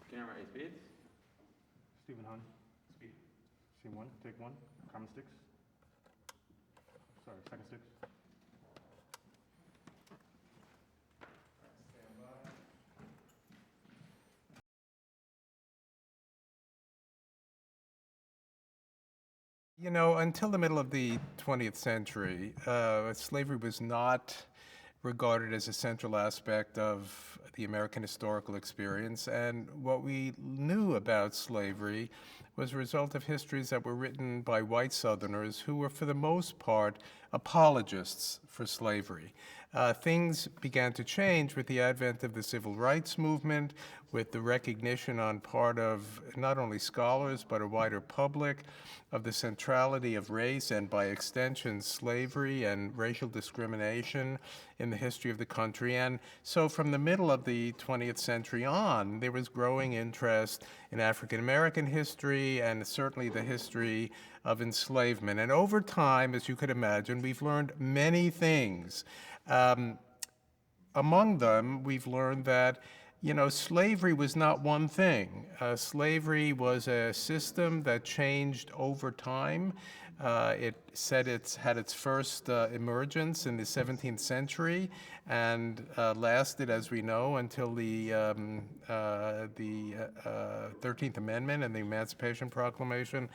Camera A speed. Steven Hahn. Speed. Scene one, take one. Common sticks. Sorry, second sticks. You know, until the middle of the 20th century, slavery was not regarded as a central aspect of the American historical experience. And what we knew about slavery was a result of histories that were written by white Southerners who were, for the most part, apologists for slavery. Things began to change with the advent of the civil rights movement, with the recognition on part of not only scholars but a wider public of the centrality of race and, by extension, slavery and racial discrimination in the history of the country. And so from the middle of the 20th century on, there was growing interest in African American history and certainly the history of enslavement. And over time, as you could imagine, we've learned many things. Among them, we've learned that, you know, slavery was not one thing. Slavery was a system that changed over time. It had its first emergence in the 17th century and lasted, as we know, until the 13th Amendment and the Emancipation Proclamation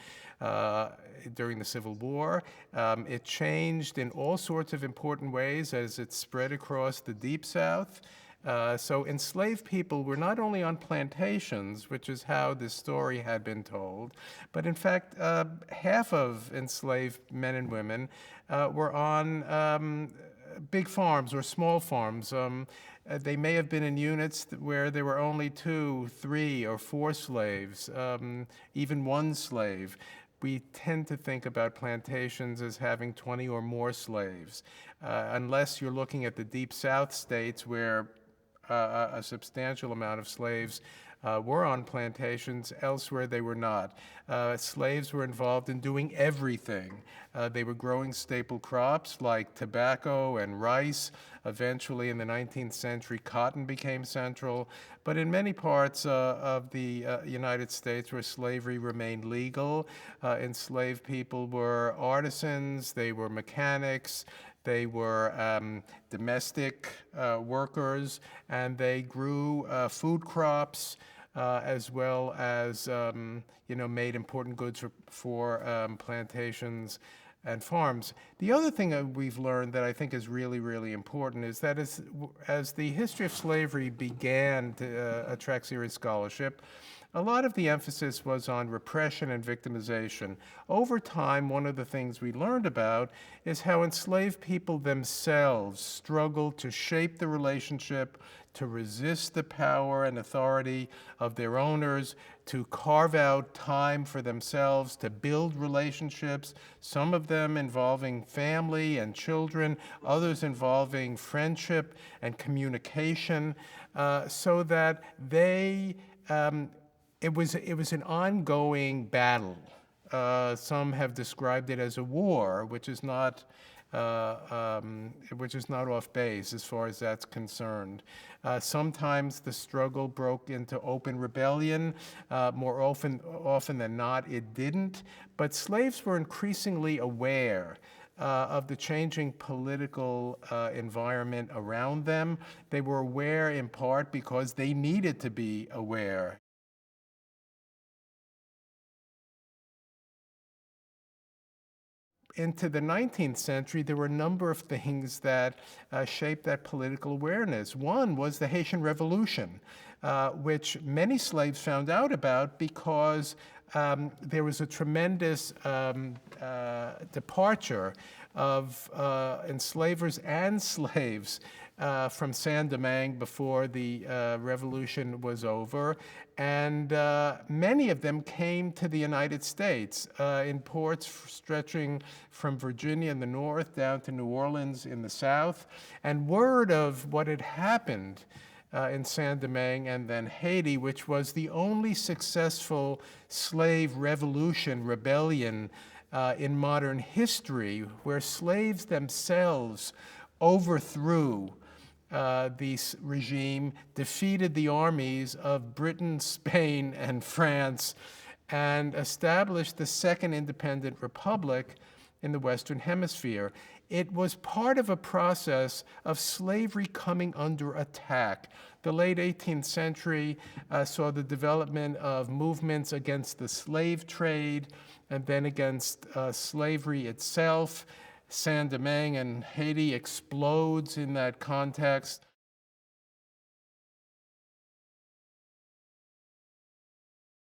during the Civil War. It changed in all sorts of important ways as it spread across the Deep South. So enslaved people were not only on plantations, which is how this story had been told, but in fact, half of enslaved men and women were on big farms or small farms. They may have been in units where there were only 2, 3, or 4 slaves, even one slave. We tend to think about plantations as having 20 or more slaves, unless you're looking at the Deep South states where a substantial amount of slaves were on plantations. Elsewhere, they were not. Slaves were involved in doing everything. They were growing staple crops like tobacco and rice. Eventually, in the 19th century, cotton became central. But in many parts of the United States where slavery remained legal, enslaved people were artisans, they were mechanics, they were domestic workers, and they grew food crops as well as, you know, made important goods for plantations and farms. The other thing that we've learned that I think is really, really important is that as the history of slavery began to attract serious scholarship, a lot of the emphasis was on repression and victimization. Over time, one of the things we learned about is how enslaved people themselves struggled to shape the relationship, to resist the power and authority of their owners, to carve out time for themselves, to build relationships, some of them involving family and children, others involving friendship and communication, so that they it was an ongoing battle. Some have described it as a war, which is not off base as far as that's concerned. Sometimes the struggle broke into open rebellion. More often than not, it didn't. But slaves were increasingly aware of the changing political environment around them. They were aware in part because they needed to be aware. Into the 19th century, there were a number of things that shaped that political awareness. One was the Haitian Revolution, which many slaves found out about because there was a tremendous departure of enslavers and slaves from Saint-Domingue before the revolution was over. And many of them came to the United States in ports stretching from Virginia in the north down to New Orleans in the south. And word of what had happened in Saint-Domingue and then Haiti, which was the only successful slave rebellion in modern history, where slaves themselves overthrew regime defeated the armies of Britain, Spain, and France and established the second independent republic in the Western Hemisphere. It was part of a process of slavery coming under attack. The late 18th century saw the development of movements against the slave trade and then against slavery itself. Saint-Domingue and Haiti explodes in that context.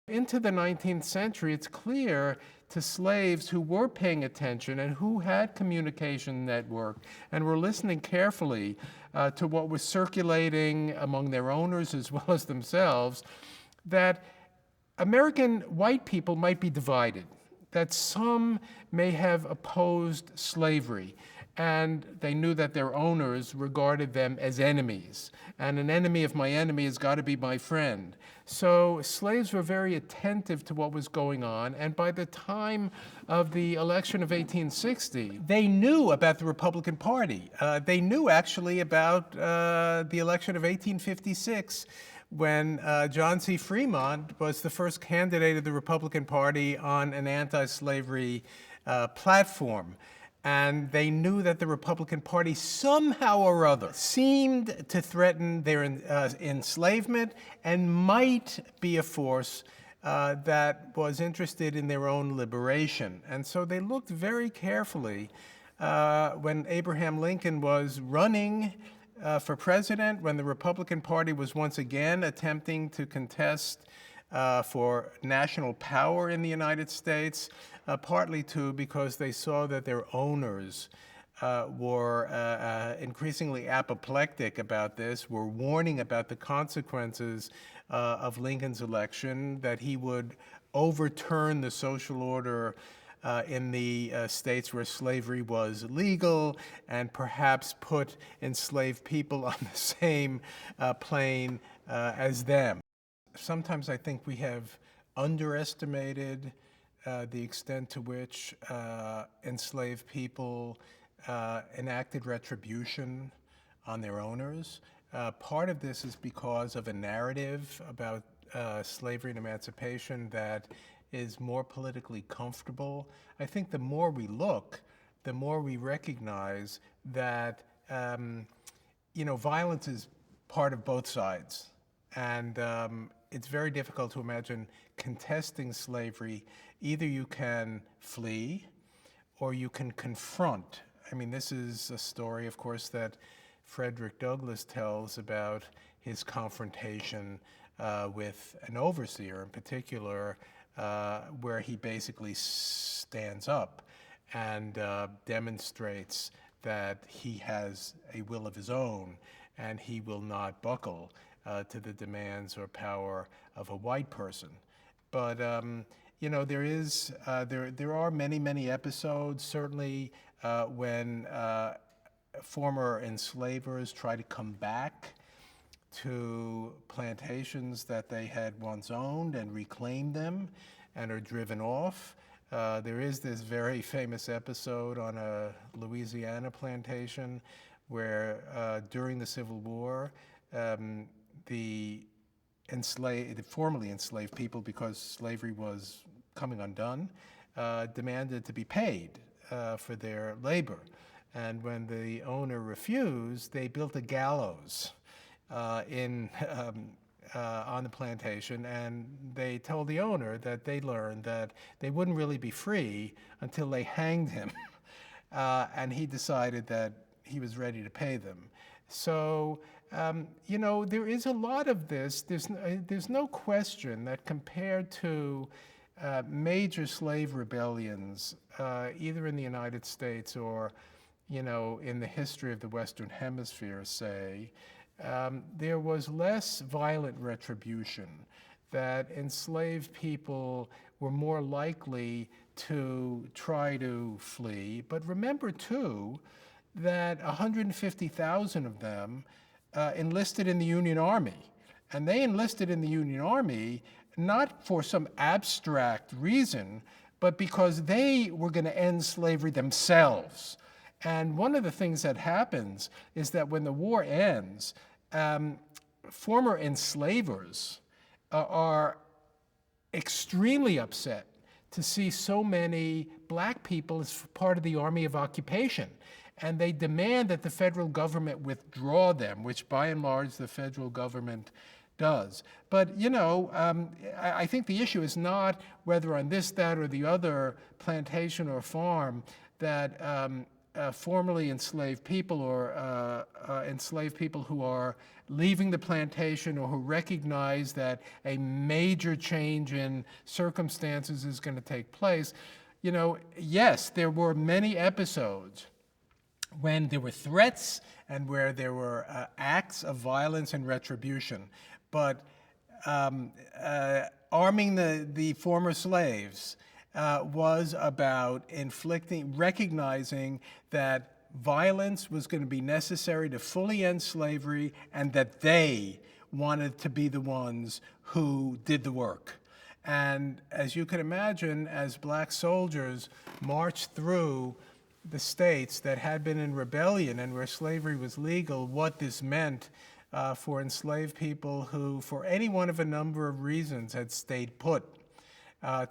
Into the 19th century, it's clear to slaves who were paying attention and who had communication network and were listening carefully to what was circulating among their owners as well as themselves, that American white people might be divided, that some may have opposed slavery, and they knew that their owners regarded them as enemies. And an enemy of my enemy has got to be my friend. So slaves were very attentive to what was going on, and by the time of the election of 1860, they knew about the Republican Party. They knew actually about the election of 1856, when John C. Fremont was the first candidate of the Republican Party on an anti-slavery platform. And they knew that the Republican Party somehow or other seemed to threaten their enslavement and might be a force that was interested in their own liberation. And so they looked very carefully when Abraham Lincoln was running for president, when the Republican Party was once again attempting to contest for national power in the United States, partly too because they saw that their owners were increasingly apoplectic about this, were warning about the consequences of Lincoln's election, that he would overturn the social order in the states where slavery was legal and perhaps put enslaved people on the same plane as them. Sometimes I think we have underestimated the extent to which enslaved people enacted retribution on their owners. Part of this is because of a narrative about slavery and emancipation that is more politically comfortable. I think the more we look, the more we recognize that violence is part of both sides. And it's very difficult to imagine contesting slavery. Either you can flee or you can confront. I mean, this is a story, of course, that Frederick Douglass tells about his confrontation with an overseer in particular, where he basically stands up and demonstrates that he has a will of his own and he will not buckle to the demands or power of a white person. But there are many episodes, certainly when former enslavers try to come back to plantations that they had once owned and reclaim them and are driven off. There is this very famous episode on a Louisiana plantation where during the Civil War, the formerly enslaved people, because slavery was coming undone, demanded to be paid for their labor. And when the owner refused, they built a gallows on the plantation, and they told the owner that they learned that they wouldn't really be free until they hanged him. And he decided that he was ready to pay them. So, there is a lot of this. There's no question that compared to major slave rebellions, either in the United States or, in the history of the Western Hemisphere, say, there was less violent retribution, that enslaved people were more likely to try to flee. But remember, too, that 150,000 of them enlisted in the Union Army. And they enlisted in the Union Army not for some abstract reason, but because they were going to end slavery themselves. And one of the things that happens is that when the war ends, former enslavers are extremely upset to see so many black people as part of the Army of Occupation. And they demand that the federal government withdraw them, which by and large the federal government does. But, you know, I think the issue is not whether on this, that, or the other plantation or farm that formerly enslaved people or enslaved people who are leaving the plantation or who recognize that a major change in circumstances is going to take place. You know, yes, there were many episodes when there were threats and where there were acts of violence and retribution. But arming the former slaves was about recognizing that violence was going to be necessary to fully end slavery and that they wanted to be the ones who did the work. And as you can imagine, as black soldiers marched through the states that had been in rebellion and where slavery was legal, what this meant for enslaved people who, for any one of a number of reasons, had stayed put,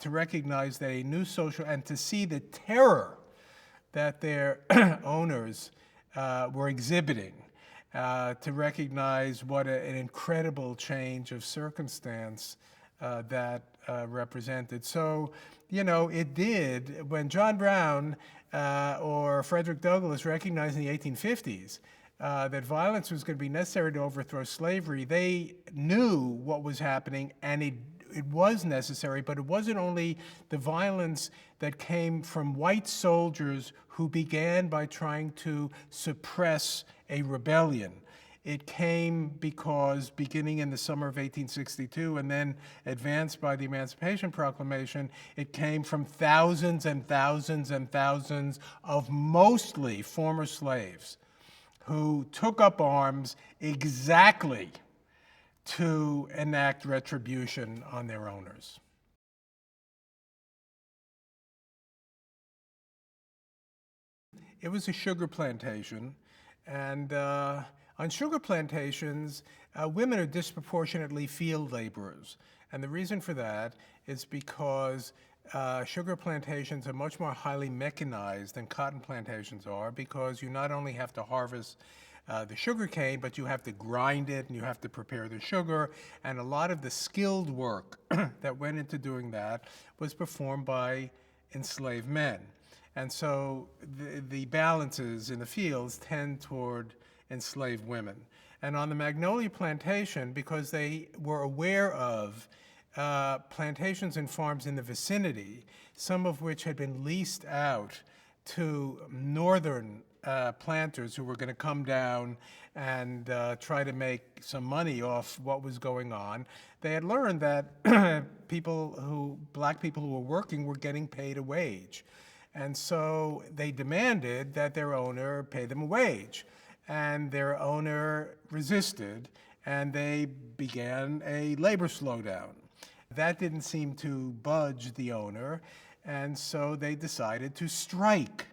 to recognize that a new social, and to see the terror that their owners were exhibiting, to recognize what an incredible change of circumstance that represented. So, you know, it did, when John Brown or Frederick Douglass recognized in the 1850s that violence was going to be necessary to overthrow slavery, they knew what was happening, and it was necessary, but it wasn't only the violence that came from white soldiers who began by trying to suppress a rebellion. It came because, beginning in the summer of 1862 and then advanced by the Emancipation Proclamation, it came from thousands and thousands and thousands of mostly former slaves who took up arms exactly to enact retribution on their owners. It was a sugar plantation, and on sugar plantations, women are disproportionately field laborers. And the reason for that is because sugar plantations are much more highly mechanized than cotton plantations are, because you not only have to harvest the sugar cane, but you have to grind it and you have to prepare the sugar. And a lot of the skilled work that went into doing that was performed by enslaved men. And so the balances in the fields tend toward enslaved women. And on the Magnolia Plantation, because they were aware of plantations and farms in the vicinity, some of which had been leased out to northern planters who were going to come down and try to make some money off what was going on, they had learned that black people who were working were getting paid a wage. And so they demanded that their owner pay them a wage. And their owner resisted, and they began a labor slowdown. That didn't seem to budge the owner, and so they decided to strike.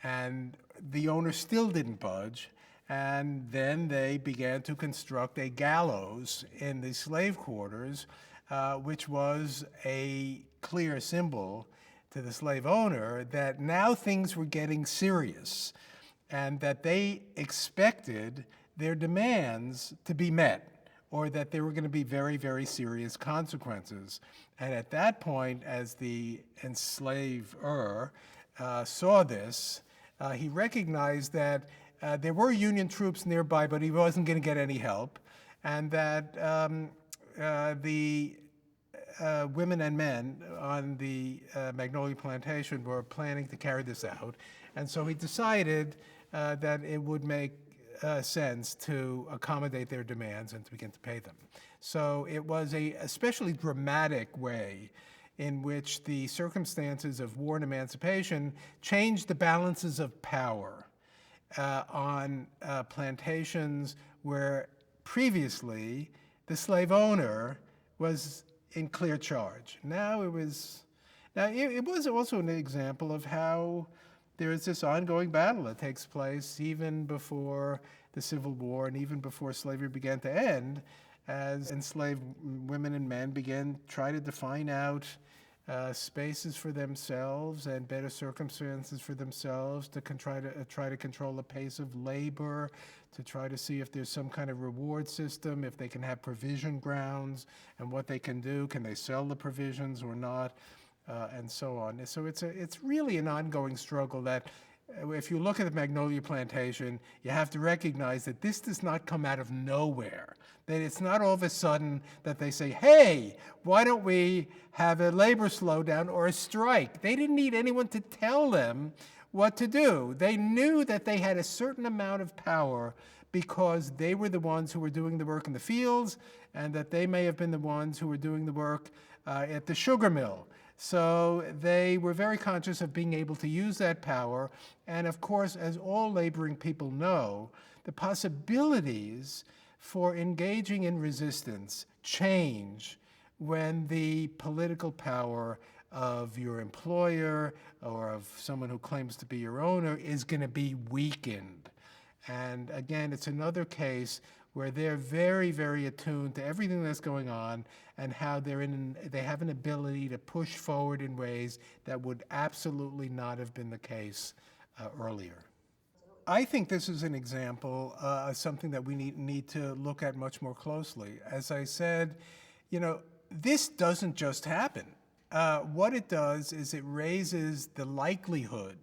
And the owner still didn't budge, and then they began to construct a gallows in the slave quarters, which was a clear symbol to the slave owner that now things were getting serious, and that they expected their demands to be met, or that there were going to be very, very serious consequences. And at that point, as the enslaver saw this, he recognized that there were Union troops nearby, but he wasn't going to get any help, and that the women and men on the Magnolia Plantation were planning to carry this out. And so he decided that it would make sense to accommodate their demands and to begin to pay them. So it was a especially dramatic way in which the circumstances of war and emancipation changed the balances of power on plantations where previously the slave owner was in clear charge. Now it was also an example of how there is this ongoing battle that takes place even before the Civil War and even before slavery began to end, as enslaved women and men began to try to define out spaces for themselves and better circumstances for themselves, to try to control the pace of labor, to try to see if there's some kind of reward system, if they can have provision grounds, and what they can do. Can they sell the provisions or not, and so on. And so it's really an ongoing struggle that, if you look at the Magnolia Plantation, you have to recognize that this does not come out of nowhere. That it's not all of a sudden that they say, hey, why don't we have a labor slowdown or a strike? They didn't need anyone to tell them what to do. They knew that they had a certain amount of power because they were the ones who were doing the work in the fields, and that they may have been the ones who were doing the work at the sugar mill. So they were very conscious of being able to use that power. And of course, as all laboring people know, the possibilities for engaging in resistance change when the political power of your employer or of someone who claims to be your owner is going to be weakened. And again, it's another case where they're very, very attuned to everything that's going on, and how they have an ability to push forward in ways that would absolutely not have been the case earlier. I think this is an example of something that we need to look at much more closely. As I said, this doesn't just happen. What it does is it raises the likelihood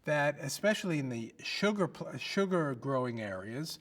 that, especially in the sugar growing areas,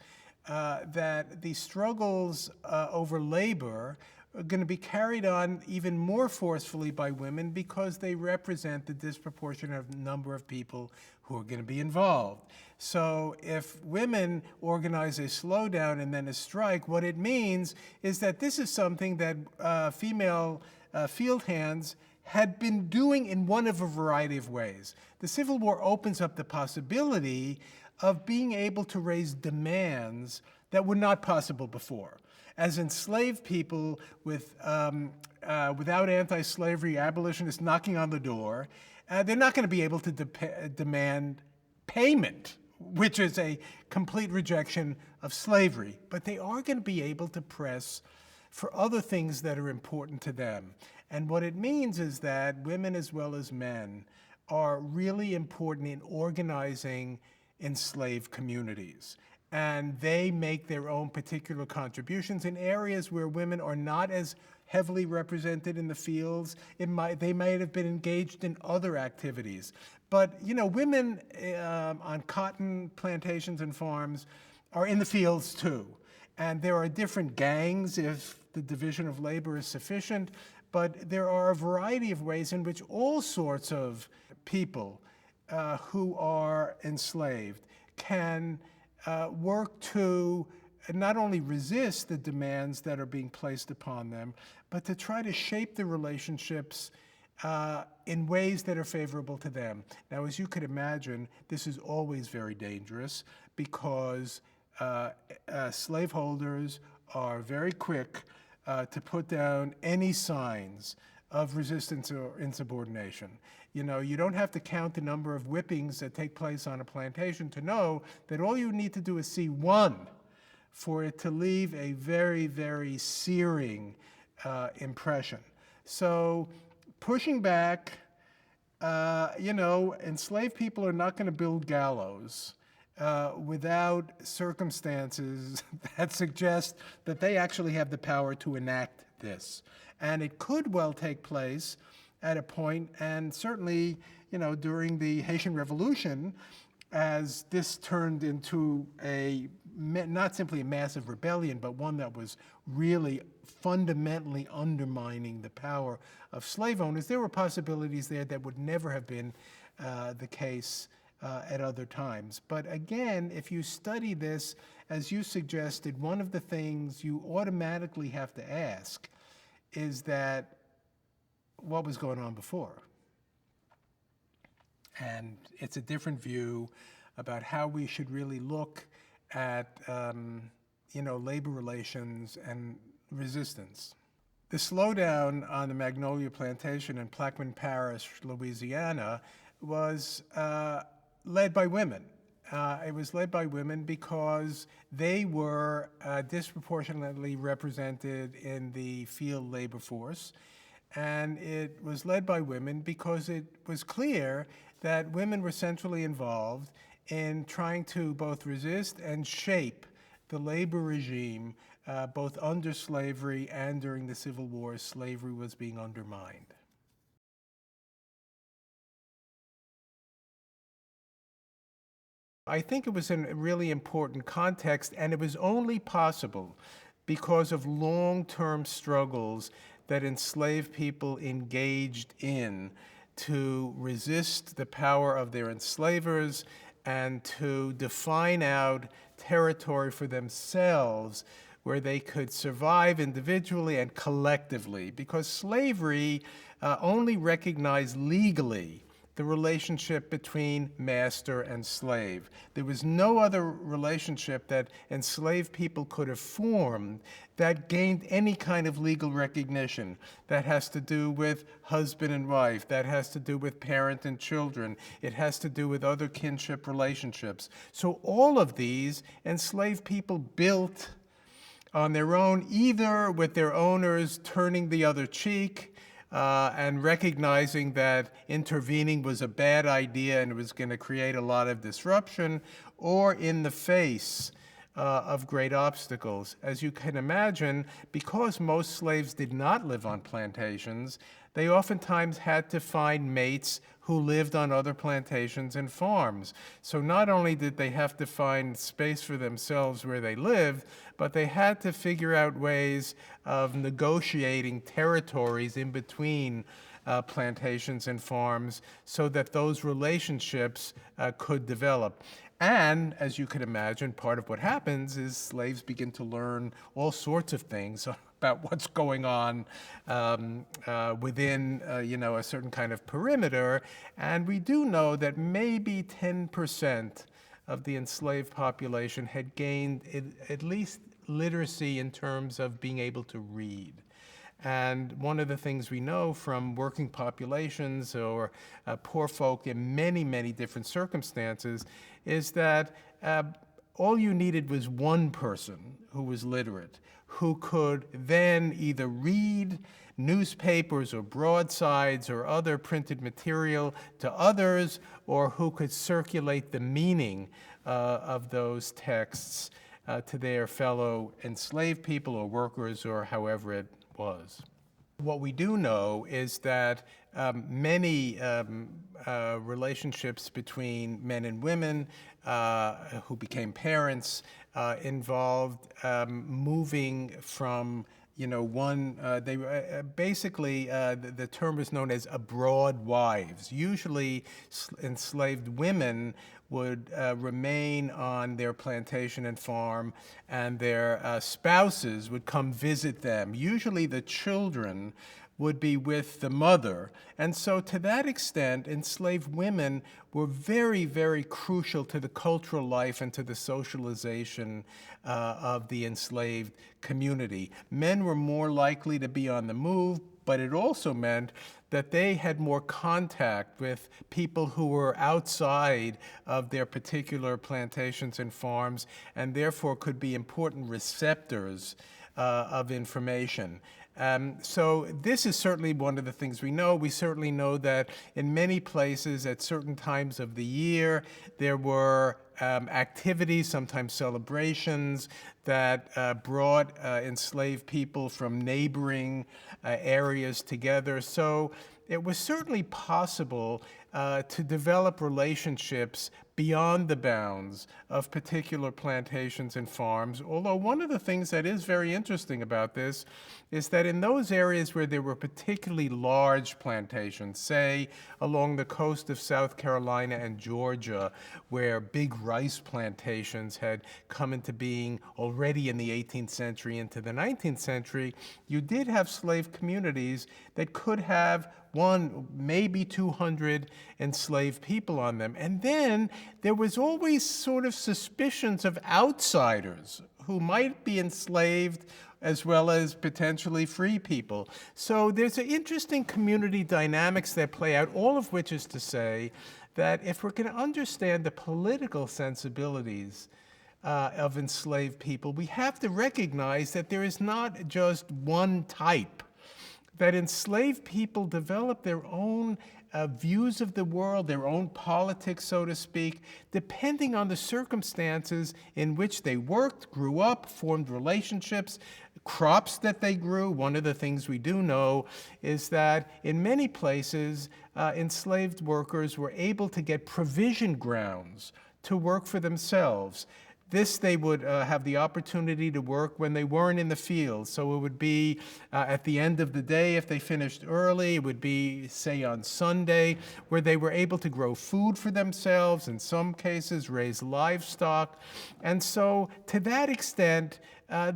that the struggles over labor are going to be carried on even more forcefully by women, because they represent the disproportionate number of people who are going to be involved. So if women organize a slowdown and then a strike, what it means is that this is something that female field hands had been doing in one of a variety of ways. The Civil War opens up the possibility of being able to raise demands that were not possible before. As enslaved people without anti-slavery abolitionists knocking on the door, they're not going to be able to demand payment, which is a complete rejection of slavery. But they are going to be able to press for other things that are important to them. And what it means is that women as well as men are really important in organizing enslaved communities. And they make their own particular contributions in areas where women are not as heavily represented in the fields. They might have been engaged in other activities. But women on cotton plantations and farms are in the fields too. And there are different gangs if the division of labor is sufficient, but there are a variety of ways in which all sorts of people who are enslaved can work to not only resist the demands that are being placed upon them, but to try to shape the relationships in ways that are favorable to them. Now, as you could imagine, this is always very dangerous, because slaveholders are very quick to put down any signs of resistance or insubordination. You don't have to count the number of whippings that take place on a plantation to know that all you need to do is see one for it to leave a very, very searing impression. So pushing back, enslaved people are not going to build gallows without circumstances that suggest that they actually have the power to enact this. And it could well take place at a point, and certainly, during the Haitian Revolution, as this turned into not simply a massive rebellion, but one that was really fundamentally undermining the power of slave owners, there were possibilities there that would never have been the case at other times. But again, if you study this, as you suggested, one of the things you automatically have to ask is that, what was going on before? And it's a different view about how we should really look at labor relations and resistance. The slowdown on the Magnolia Plantation in Plaquemine Parish, Louisiana, was led by women. It was led by women because they were disproportionately represented in the field labor force. And it was led by women because it was clear that women were centrally involved in trying to both resist and shape the labor regime, both under slavery and during the Civil War. Slavery was being undermined. I think it was in a really important context, and it was only possible because of long-term struggles that enslaved people engaged in to resist the power of their enslavers and to define out territory for themselves where they could survive individually and collectively, because slavery only recognized legally the relationship between master and slave. There was no other relationship that enslaved people could have formed that gained any kind of legal recognition. That has to do with husband and wife, that has to do with parent and children, it has to do with other kinship relationships. So all of these enslaved people built on their own, either with their owners turning the other cheek, and recognizing that intervening was a bad idea and it was going to create a lot of disruption, or in the face of great obstacles. As you can imagine, because most slaves did not live on plantations, they oftentimes had to find mates who lived on other plantations and farms. So not only did they have to find space for themselves where they lived, but they had to figure out ways of negotiating territories in between plantations and farms so that those relationships could develop. And, as you can imagine, part of what happens is slaves begin to learn all sorts of things about what's going on within, a certain kind of perimeter. And we do know that maybe 10% of the enslaved population had gained at least literacy in terms of being able to read. And one of the things we know from working populations or poor folk in many, many different circumstances is that all you needed was one person who was literate, who could then either read newspapers or broadsides or other printed material to others, or who could circulate the meaning of those texts to their fellow enslaved people or workers or however it was. What we do know is that many relationships between men and women who became parents involved moving from the term is known as abroad wives. Usually enslaved women would remain on their plantation and farm, and their spouses would come visit them. Usually the children would be with the mother. And so to that extent, enslaved women were very, very crucial to the cultural life and to the socialization of the enslaved community. Men were more likely to be on the move, but it also meant that they had more contact with people who were outside of their particular plantations and farms, and therefore could be important receptors of information. So this is certainly one of the things we know. We certainly know that in many places at certain times of the year, there were activities, sometimes celebrations, that brought enslaved people from neighboring areas together. So it was certainly possible to develop relationships beyond the bounds of particular plantations and farms. Although one of the things that is very interesting about this is that in those areas where there were particularly large plantations, say along the coast of South Carolina and Georgia, where big rice plantations had come into being already in the 18th century into the 19th century, you did have slave communities that could have one, maybe 200 enslaved people on them. And then there was always sort of suspicions of outsiders who might be enslaved as well as potentially free people. So there's an interesting community dynamics that play out, all of which is to say that if we're going to understand the political sensibilities of enslaved people, we have to recognize that there is not just one type, that enslaved people develop their own views of the world, their own politics, so to speak, depending on the circumstances in which they worked, grew up, formed relationships, crops that they grew. One of the things we do know is that in many places, enslaved workers were able to get provision grounds to work for themselves. This they would have the opportunity to work when they weren't in the field. So it would be at the end of the day if they finished early. It would be, say, on Sunday, where they were able to grow food for themselves, in some cases raise livestock. And so to that extent,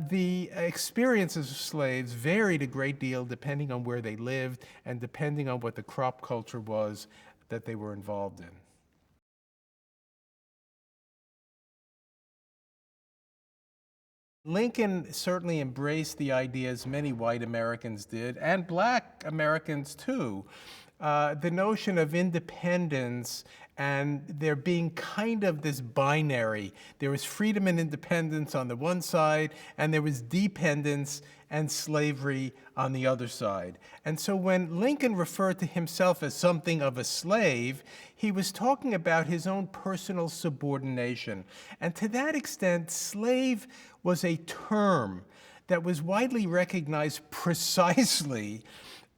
the experiences of slaves varied a great deal depending on where they lived and depending on what the crop culture was that they were involved in. Lincoln certainly embraced the ideas many white Americans did, and black Americans too. The notion of independence and there being kind of this binary. There was freedom and independence on the one side, and there was dependence and slavery on the other side. And so when Lincoln referred to himself as something of a slave, he was talking about his own personal subordination. And to that extent, slave was a term that was widely recognized precisely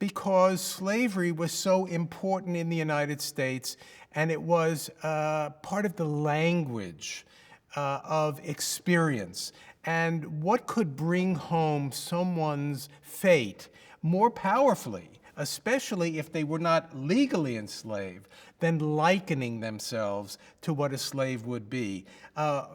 because slavery was so important in the United States, and it was part of the language of experience. And what could bring home someone's fate more powerfully, especially if they were not legally enslaved, than likening themselves to what a slave would be.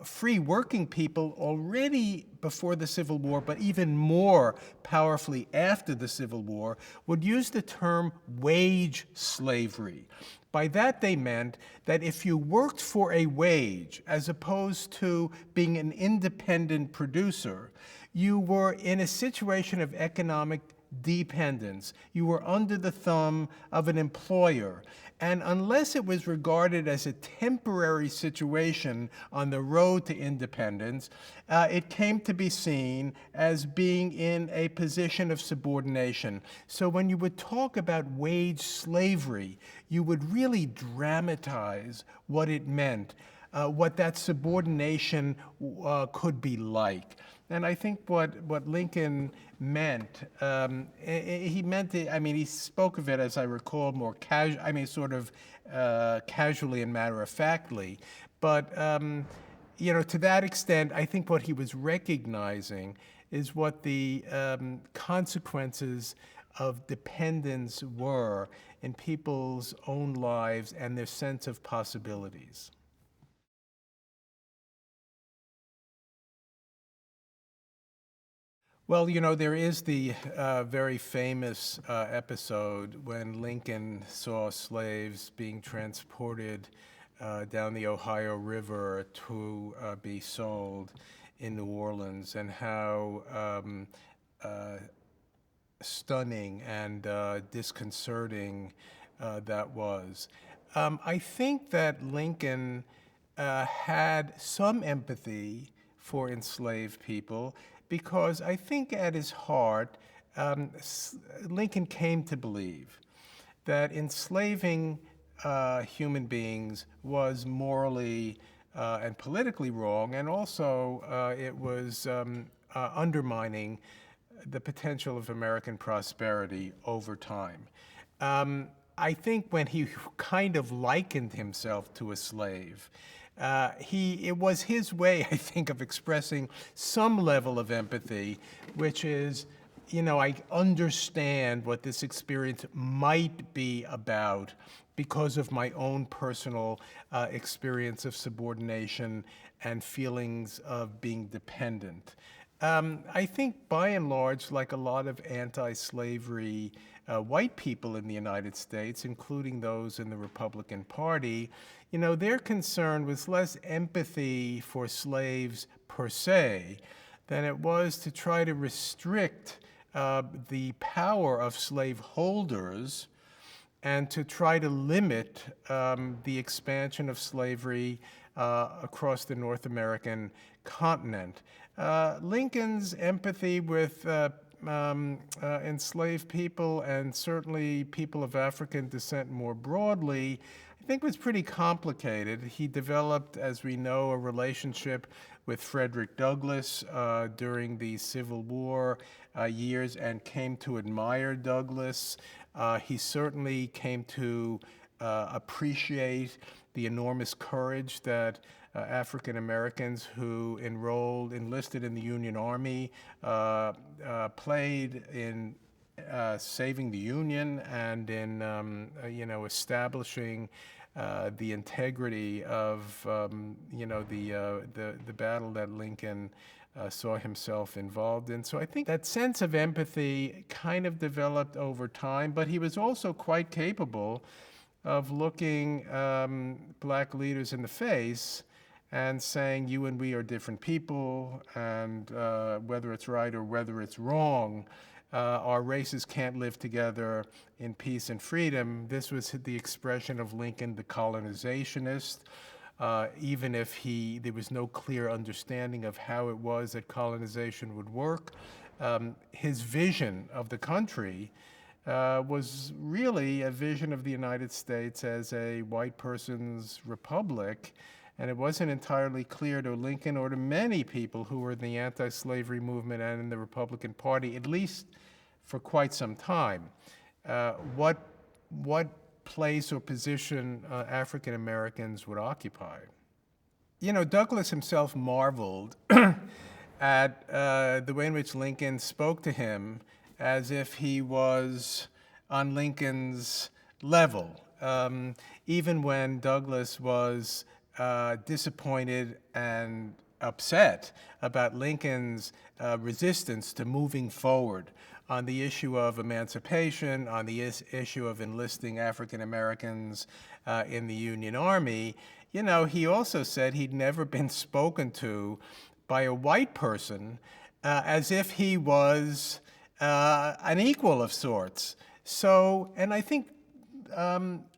Free working people already before the Civil War, but even more powerfully after the Civil War, would use the term wage slavery. By that they meant that if you worked for a wage, as opposed to being an independent producer, you were in a situation of economic dependence. You were under the thumb of an employer. And unless it was regarded as a temporary situation on the road to independence, it came to be seen as being in a position of subordination. So when you would talk about wage slavery, you would really dramatize what it meant, what that subordination could be like. And I think what Lincoln meant, he meant it, I mean, he spoke of it, as I recall, more casual, I mean, sort of casually and matter-of-factly. But, you know, to that extent, I think what he was recognizing is what the consequences of dependence were in people's own lives and their sense of possibilities. Well, you know, there is the very famous episode when Lincoln saw slaves being transported down the Ohio River to be sold in New Orleans, and how stunning and disconcerting that was. I think that Lincoln had some empathy for enslaved people, because I think at his heart, Lincoln came to believe that enslaving human beings was morally and politically wrong, and also it was undermining the potential of American prosperity over time. I think when he kind of likened himself to a slave, it was his way, I think, of expressing some level of empathy, which is, I understand what this experience might be about because of my own personal experience of subordination and feelings of being dependent. I think by and large, like a lot of anti-slavery white people in the United States, including those in the Republican Party, their concern was less empathy for slaves per se than it was to try to restrict the power of slaveholders and to try to limit the expansion of slavery across the North American continent. Lincoln's empathy with enslaved people, and certainly people of African descent more broadly, I think was pretty complicated. He developed, as we know, a relationship with Frederick Douglass during the Civil War years and came to admire Douglass. He certainly came to appreciate the enormous courage that African Americans who enlisted in the Union Army played in saving the Union and in establishing the integrity of the battle that Lincoln saw himself involved in. So I think that sense of empathy kind of developed over time, but he was also quite capable of looking black leaders in the face and saying, you and we are different people, and whether it's right or whether it's wrong, our races can't live together in peace and freedom. This was the expression of Lincoln, the colonizationist, even if there was no clear understanding of how it was that colonization would work. His vision of the country was really a vision of the United States as a white person's republic, and it wasn't entirely clear to Lincoln or to many people who were in the anti-slavery movement and in the Republican Party, at least for quite some time, what place or position African Americans would occupy. Douglass himself marveled at the way in which Lincoln spoke to him as if he was on Lincoln's level, even when Douglass was disappointed and upset about Lincoln's resistance to moving forward on the issue of emancipation, on the issue of enlisting African Americans in the Union Army. He also said he'd never been spoken to by a white person as if he was an equal of sorts. So, and I think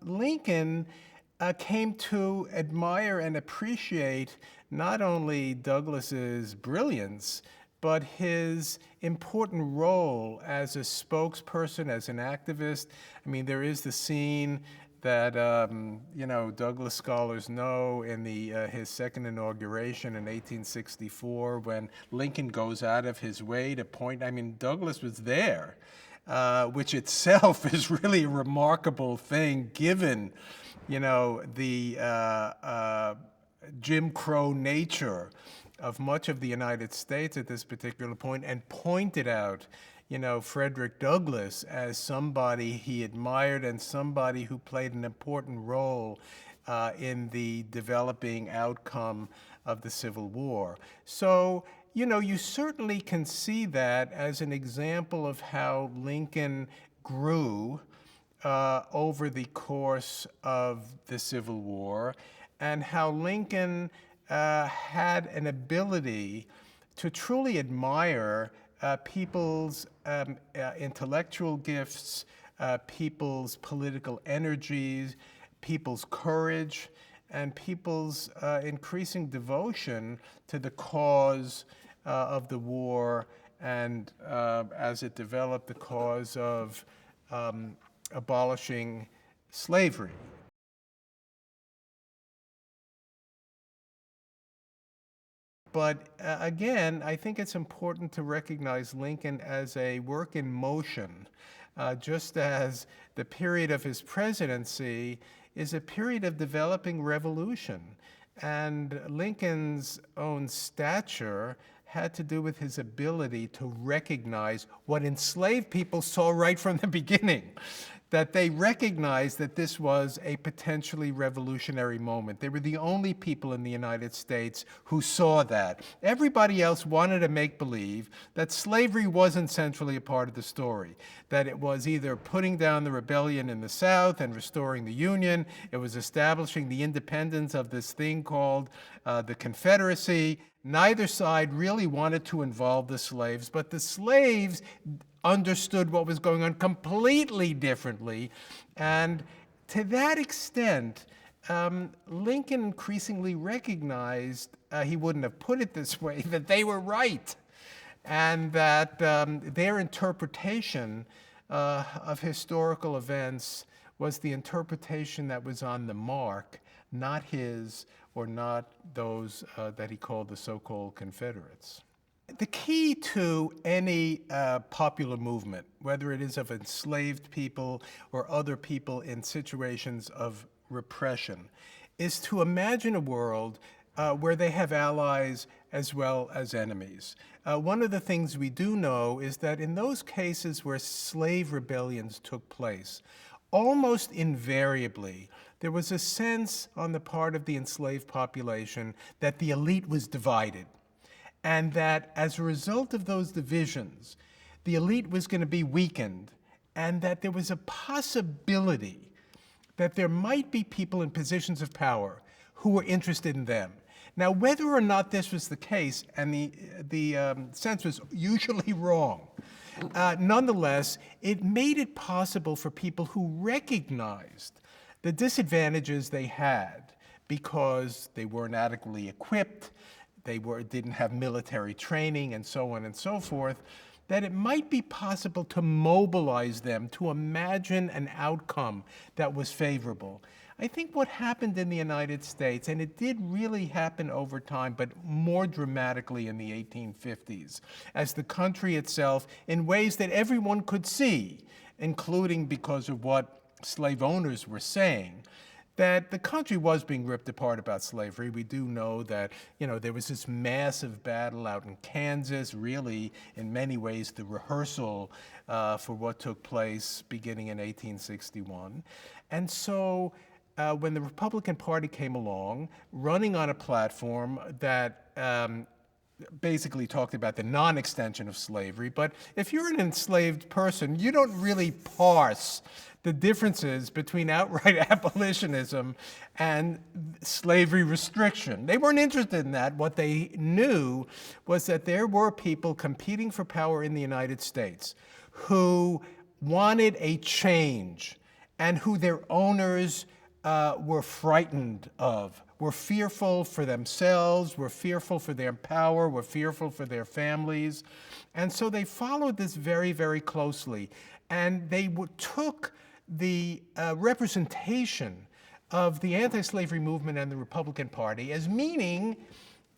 Lincoln came to admire and appreciate not only Douglass's brilliance, but his important role as a spokesperson, as an activist. I mean, there is the scene that Douglass scholars know in his second inauguration in 1864, when Lincoln goes out of his way to point. I mean, Douglass was there, which itself is really a remarkable thing, given the Jim Crow nature of much of the United States at this particular point, and pointed out Frederick Douglass as somebody he admired and somebody who played an important role in the developing outcome of the Civil War. So, you certainly can see that as an example of how Lincoln grew over the course of the Civil War, and how Lincoln had an ability to truly admire people's intellectual gifts, people's political energies, people's courage, and people's increasing devotion to the cause of the war, and as it developed, the cause of abolishing slavery. But again, I think it's important to recognize Lincoln as a work in motion, just as the period of his presidency is a period of developing revolution. And Lincoln's own stature had to do with his ability to recognize what enslaved people saw right from the beginning, that they recognized that this was a potentially revolutionary moment. They were the only people in the United States who saw that. Everybody else wanted to make believe that slavery wasn't centrally a part of the story, that it was either putting down the rebellion in the South and restoring the Union, it was establishing the independence of this thing called the Confederacy. Neither side really wanted to involve the slaves, but the slaves understood what was going on completely differently. And to that extent, Lincoln increasingly recognized, he wouldn't have put it this way, that they were right, and that their interpretation of historical events was the interpretation that was on the mark, not his or not those that he called the so-called Confederates. The key to any popular movement, whether it is of enslaved people or other people in situations of repression, is to imagine a world where they have allies as well as enemies. One of the things we do know is that in those cases where slave rebellions took place, almost invariably, there was a sense on the part of the enslaved population that the elite was divided, and that as a result of those divisions, the elite was going to be weakened, and that there was a possibility that there might be people in positions of power who were interested in them. Now, whether or not this was the case, and the sense was usually wrong, nonetheless, it made it possible for people who recognized the disadvantages they had because they weren't adequately equipped, they didn't have military training, and so on and so forth, that it might be possible to mobilize them to imagine an outcome that was favorable. I think what happened in the United States, and it did really happen over time, but more dramatically in the 1850s, as the country itself, in ways that everyone could see, including because of what slave owners were saying, that the country was being ripped apart about slavery. We do know that, there was this massive battle out in Kansas, really, in many ways, the rehearsal for what took place beginning in 1861. And so when the Republican Party came along, running on a platform that basically talked about the non-extension of slavery, but if you're an enslaved person, you don't really parse the differences between outright abolitionism and slavery restriction. They weren't interested in that. What they knew was that there were people competing for power in the United States who wanted a change and who their owners were frightened of, were fearful for themselves, were fearful for their power, were fearful for their families. And so they followed this very, very closely. And they took the representation of the anti-slavery movement and the Republican Party as meaning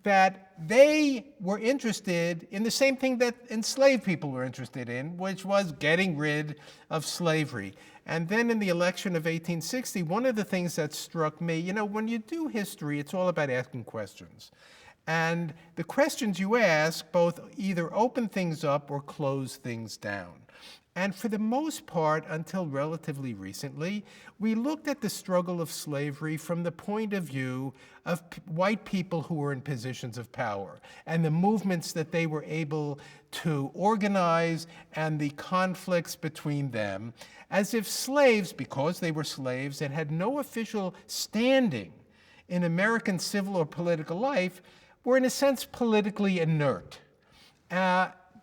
that they were interested in the same thing that enslaved people were interested in, which was getting rid of slavery. And then in the election of 1860, one of the things that struck me, when you do history, it's all about asking questions. And the questions you ask both either open things up or close things down. And for the most part, until relatively recently, we looked at the struggle of slavery from the point of view of white people who were in positions of power and the movements that they were able to organize and the conflicts between them, as if slaves, because they were slaves and had no official standing in American civil or political life, were in a sense politically inert.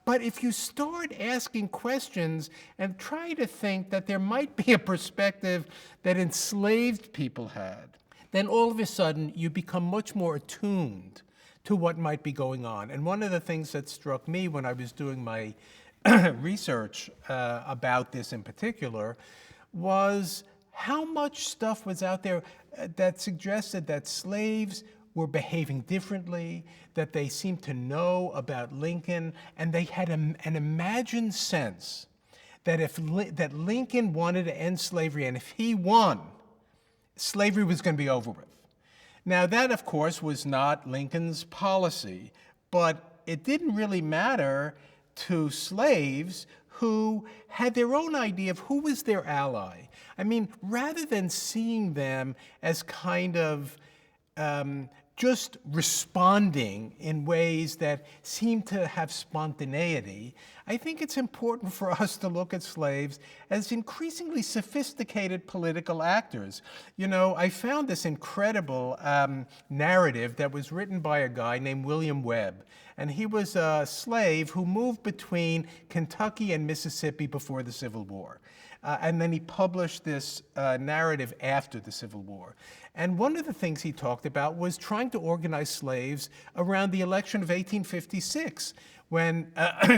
But if you start asking questions and try to think that there might be a perspective that enslaved people had, then all of a sudden you become much more attuned to what might be going on. And one of the things that struck me when I was doing my research about this in particular was how much stuff was out there that suggested that slaves were behaving differently, that they seemed to know about Lincoln, and they had an imagined sense that that Lincoln wanted to end slavery, and if he won, slavery was going to be over with. Now, that, of course, was not Lincoln's policy, but it didn't really matter to slaves who had their own idea of who was their ally. I mean, rather than seeing them as kind of just responding in ways that seem to have spontaneity, I think it's important for us to look at slaves as increasingly sophisticated political actors. You know, I found this incredible narrative that was written by a guy named William Webb. And he was a slave who moved between Kentucky and Mississippi before the Civil War. And then he published this narrative after the Civil War. And one of the things he talked about was trying to organize slaves around the election of 1856, when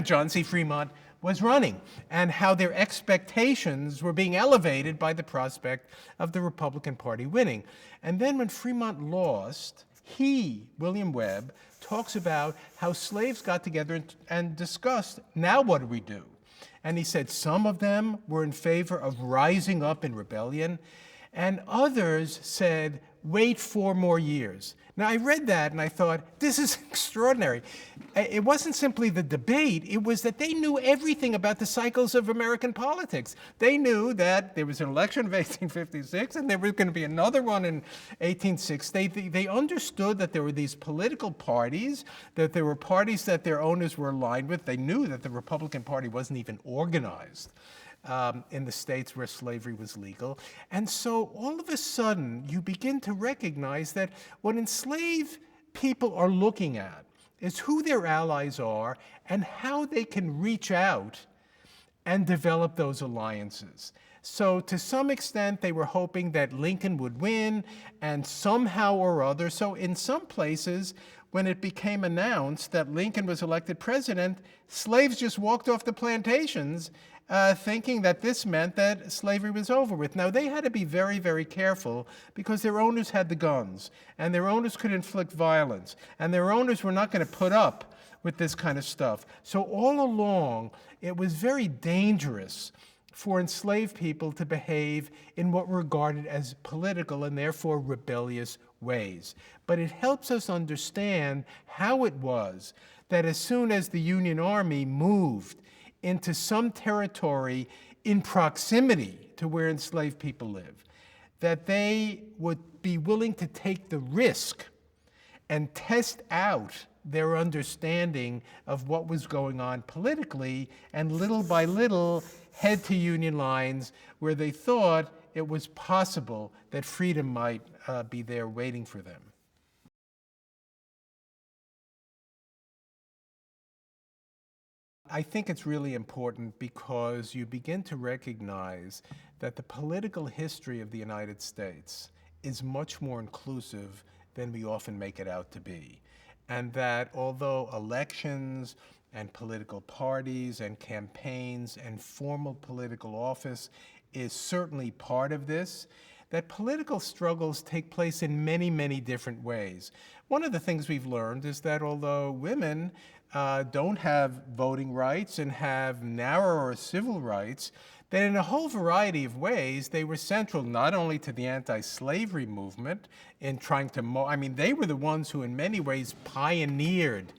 John C. Fremont was running, and how their expectations were being elevated by the prospect of the Republican Party winning. And then when Fremont lost, he, William Webb, talks about how slaves got together and discussed, now what do we do? And he said some of them were in favor of rising up in rebellion, and others said, wait 4 more years. Now, I read that and I thought, this is extraordinary. It wasn't simply the debate, it was that they knew everything about the cycles of American politics. They knew that there was an election of 1856 and there was going to be another one in 1860. They understood that there were these political parties, that there were parties that their owners were aligned with. They knew that the Republican Party wasn't even organized in the states where slavery was legal. And so all of a sudden, you begin to recognize that what enslaved people are looking at is who their allies are and how they can reach out and develop those alliances. So to some extent, they were hoping that Lincoln would win, and somehow or other, so in some places, when it became announced that Lincoln was elected president, slaves just walked off the plantations thinking that this meant that slavery was over with. Now, they had to be very, very careful because their owners had the guns, and their owners could inflict violence, and their owners were not going to put up with this kind of stuff. So all along, it was very dangerous for enslaved people to behave in what were regarded as political and therefore rebellious ways. But it helps us understand how it was that as soon as the Union Army moved into some territory in proximity to where enslaved people live, that they would be willing to take the risk and test out their understanding of what was going on politically, and little by little head to Union lines where they thought it was possible that freedom might be there waiting for them. I think it's really important because you begin to recognize that the political history of the United States is much more inclusive than we often make it out to be. And that although elections and political parties and campaigns and formal political office is certainly part of this, that political struggles take place in many, many different ways. One of the things we've learned is that although women don't have voting rights and have narrower civil rights, that in a whole variety of ways, they were central not only to the anti-slavery movement in trying to, they were the ones who in many ways pioneered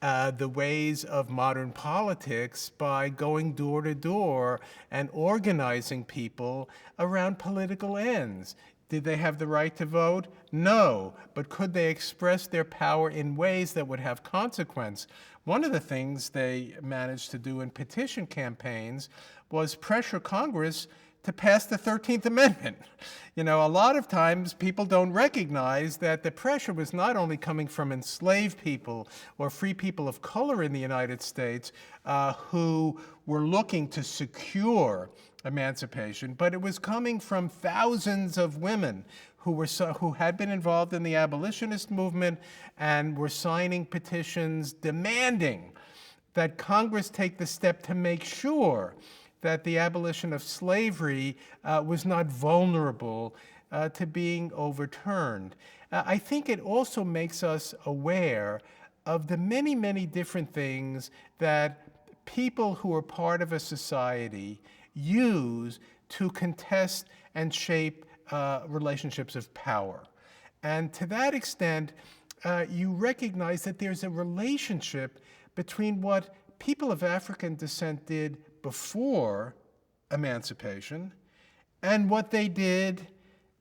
the ways of modern politics by going door to door and organizing people around political ends. Did they have the right to vote? No. But could they express their power in ways that would have consequence? One of the things they managed to do in petition campaigns was pressure Congress to pass the 13th Amendment. You know, a lot of times people don't recognize that the pressure was not only coming from enslaved people or free people of color in the United States who were looking to secure emancipation, but it was coming from thousands of women who had been involved in the abolitionist movement and were signing petitions demanding that Congress take the step to make sure that the abolition of slavery was not vulnerable to being overturned. I think it also makes us aware of the many, many different things that people who are part of a society use to contest and shape relationships of power. And to that extent, you recognize that there's a relationship between what people of African descent did before emancipation and what they did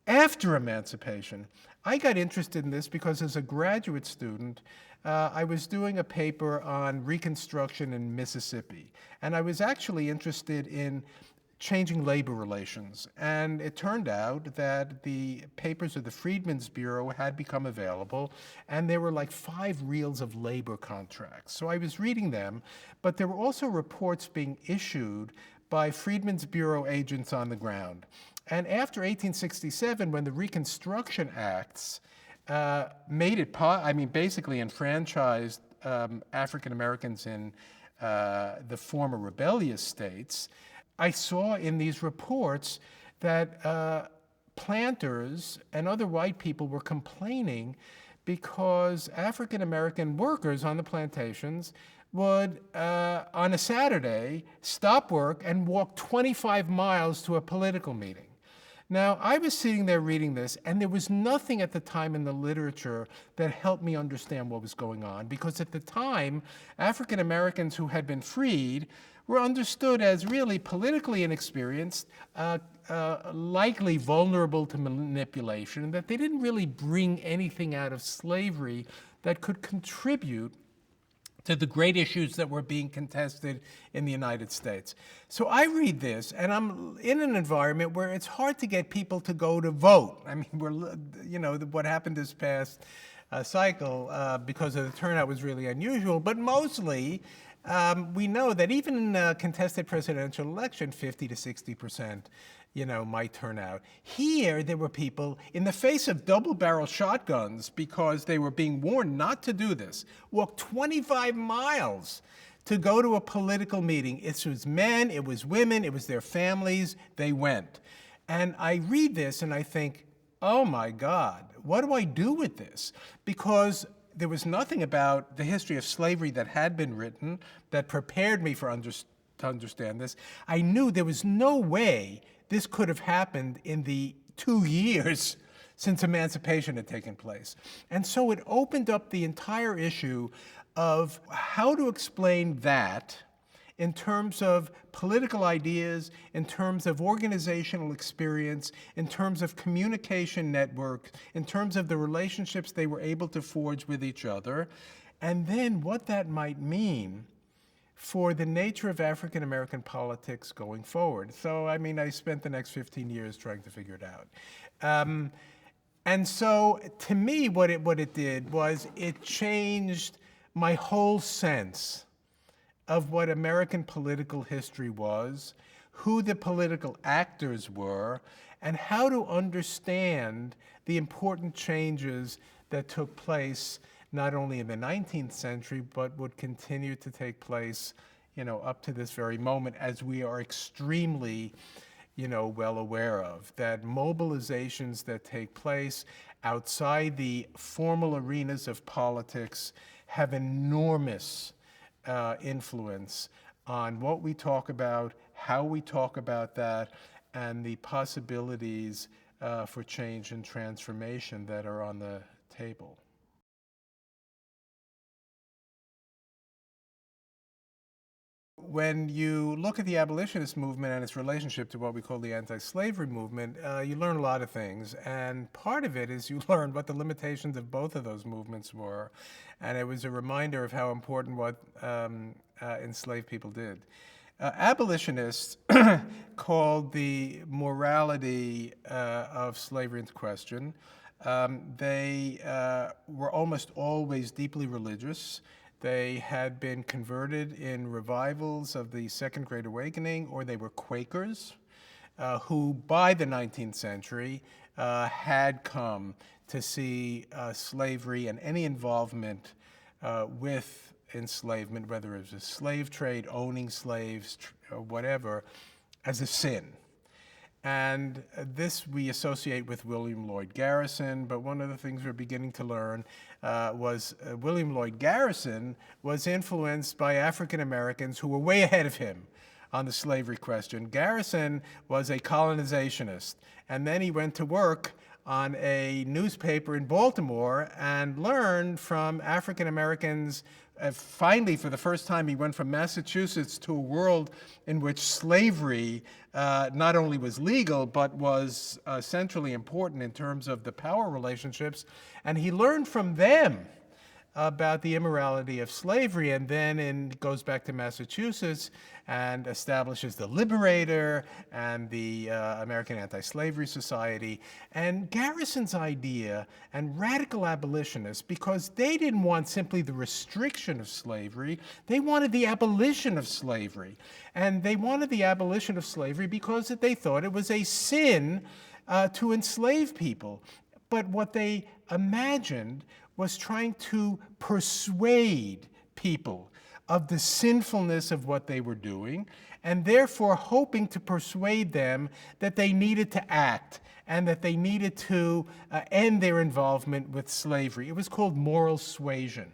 after emancipation. I got interested in this because as a graduate student, I was doing a paper on Reconstruction in Mississippi, and I was actually interested in changing labor relations. And it turned out that the papers of the Freedmen's Bureau had become available, and there were like 5 reels of labor contracts. So I was reading them, but there were also reports being issued by Freedmen's Bureau agents on the ground. And after 1867, when the Reconstruction Acts made it, basically enfranchised African Americans in the former rebellious states, I saw in these reports that planters and other white people were complaining because African American workers on the plantations would, on a Saturday, stop work and walk 25 miles to a political meeting. Now, I was sitting there reading this, and there was nothing at the time in the literature that helped me understand what was going on, because at the time, African Americans who had been freed were understood as really politically inexperienced, likely vulnerable to manipulation, and that they didn't really bring anything out of slavery that could contribute to the great issues that were being contested in the United States. So I read this, and I'm in an environment where it's hard to get people to go to vote. I mean, what happened this past cycle, because of the turnout, was really unusual, but mostly we know that even in a contested presidential election, 50 to 60%, might turn out. Here, there were people, in the face of double-barrel shotguns, because they were being warned not to do this, walked 25 miles to go to a political meeting. It was men, it was women, it was their families, they went. And I read this and I think, oh my God, what do I do with this? Because there was nothing about the history of slavery that had been written that prepared me to understand this. I knew there was no way this could have happened in the 2 years since emancipation had taken place. And so it opened up the entire issue of how to explain that in terms of political ideas, in terms of organizational experience, in terms of communication network, in terms of the relationships they were able to forge with each other, and then what that might mean for the nature of African American politics going forward. So, I spent the next 15 years trying to figure it out. And so, to me, what it did was it changed my whole sense of what American political history was, who the political actors were, and how to understand the important changes that took place not only in the 19th century, but would continue to take place, up to this very moment, as we are extremely, well aware of, that mobilizations that take place outside the formal arenas of politics have enormous influence on what we talk about, how we talk about that, and the possibilities for change and transformation that are on the table. When you look at the abolitionist movement and its relationship to what we call the anti-slavery movement, you learn a lot of things. And part of it is you learn what the limitations of both of those movements were. And it was a reminder of how important what enslaved people did. Abolitionists called the morality of slavery into question. They were almost always deeply religious. They had been converted in revivals of the Second Great Awakening, or they were Quakers, who by the 19th century had come to see slavery and any involvement with enslavement, whether it was a slave trade, owning slaves, or whatever, as a sin. And this we associate with William Lloyd Garrison, but one of the things we're beginning to learn was William Lloyd Garrison was influenced by African Americans who were way ahead of him on the slavery question. Garrison was a colonizationist, and then he went to work on a newspaper in Baltimore and learned from African Americans. Finally, for the first time, he went from Massachusetts to a world in which slavery not only was legal, but was centrally important in terms of the power relationships. And he learned from them about the immorality of slavery, and then goes back to Massachusetts and establishes the Liberator and the American Anti-Slavery Society. And Garrison's idea, and radical abolitionists, because they didn't want simply the restriction of slavery, they wanted the abolition of slavery. And they wanted the abolition of slavery because they thought it was a sin to enslave people. But what they imagined was trying to persuade people of the sinfulness of what they were doing, and therefore hoping to persuade them that they needed to act and that they needed to end their involvement with slavery. It was called moral suasion.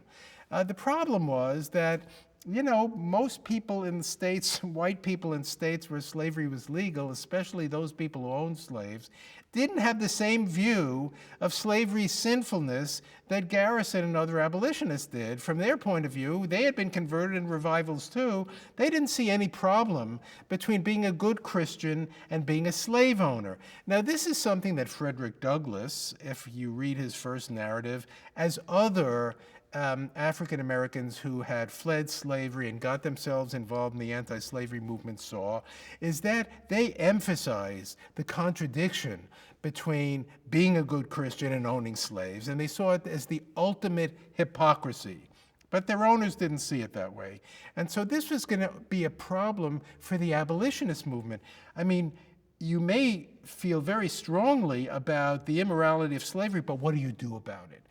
The problem was that, you know, most people in the states, white people in states where slavery was legal, especially those people who owned slaves, didn't have the same view of slavery's sinfulness that Garrison and other abolitionists did. From their point of view, they had been converted in revivals too. They didn't see any problem between being a good Christian and being a slave owner. Now, this is something that Frederick Douglass, if you read his first narrative, as other African Americans who had fled slavery and got themselves involved in the anti-slavery movement saw, is that they emphasized the contradiction between being a good Christian and owning slaves, and they saw it as the ultimate hypocrisy. But their owners didn't see it that way. And so this was going to be a problem for the abolitionist movement. I mean, you may feel very strongly about the immorality of slavery, but what do you do about it?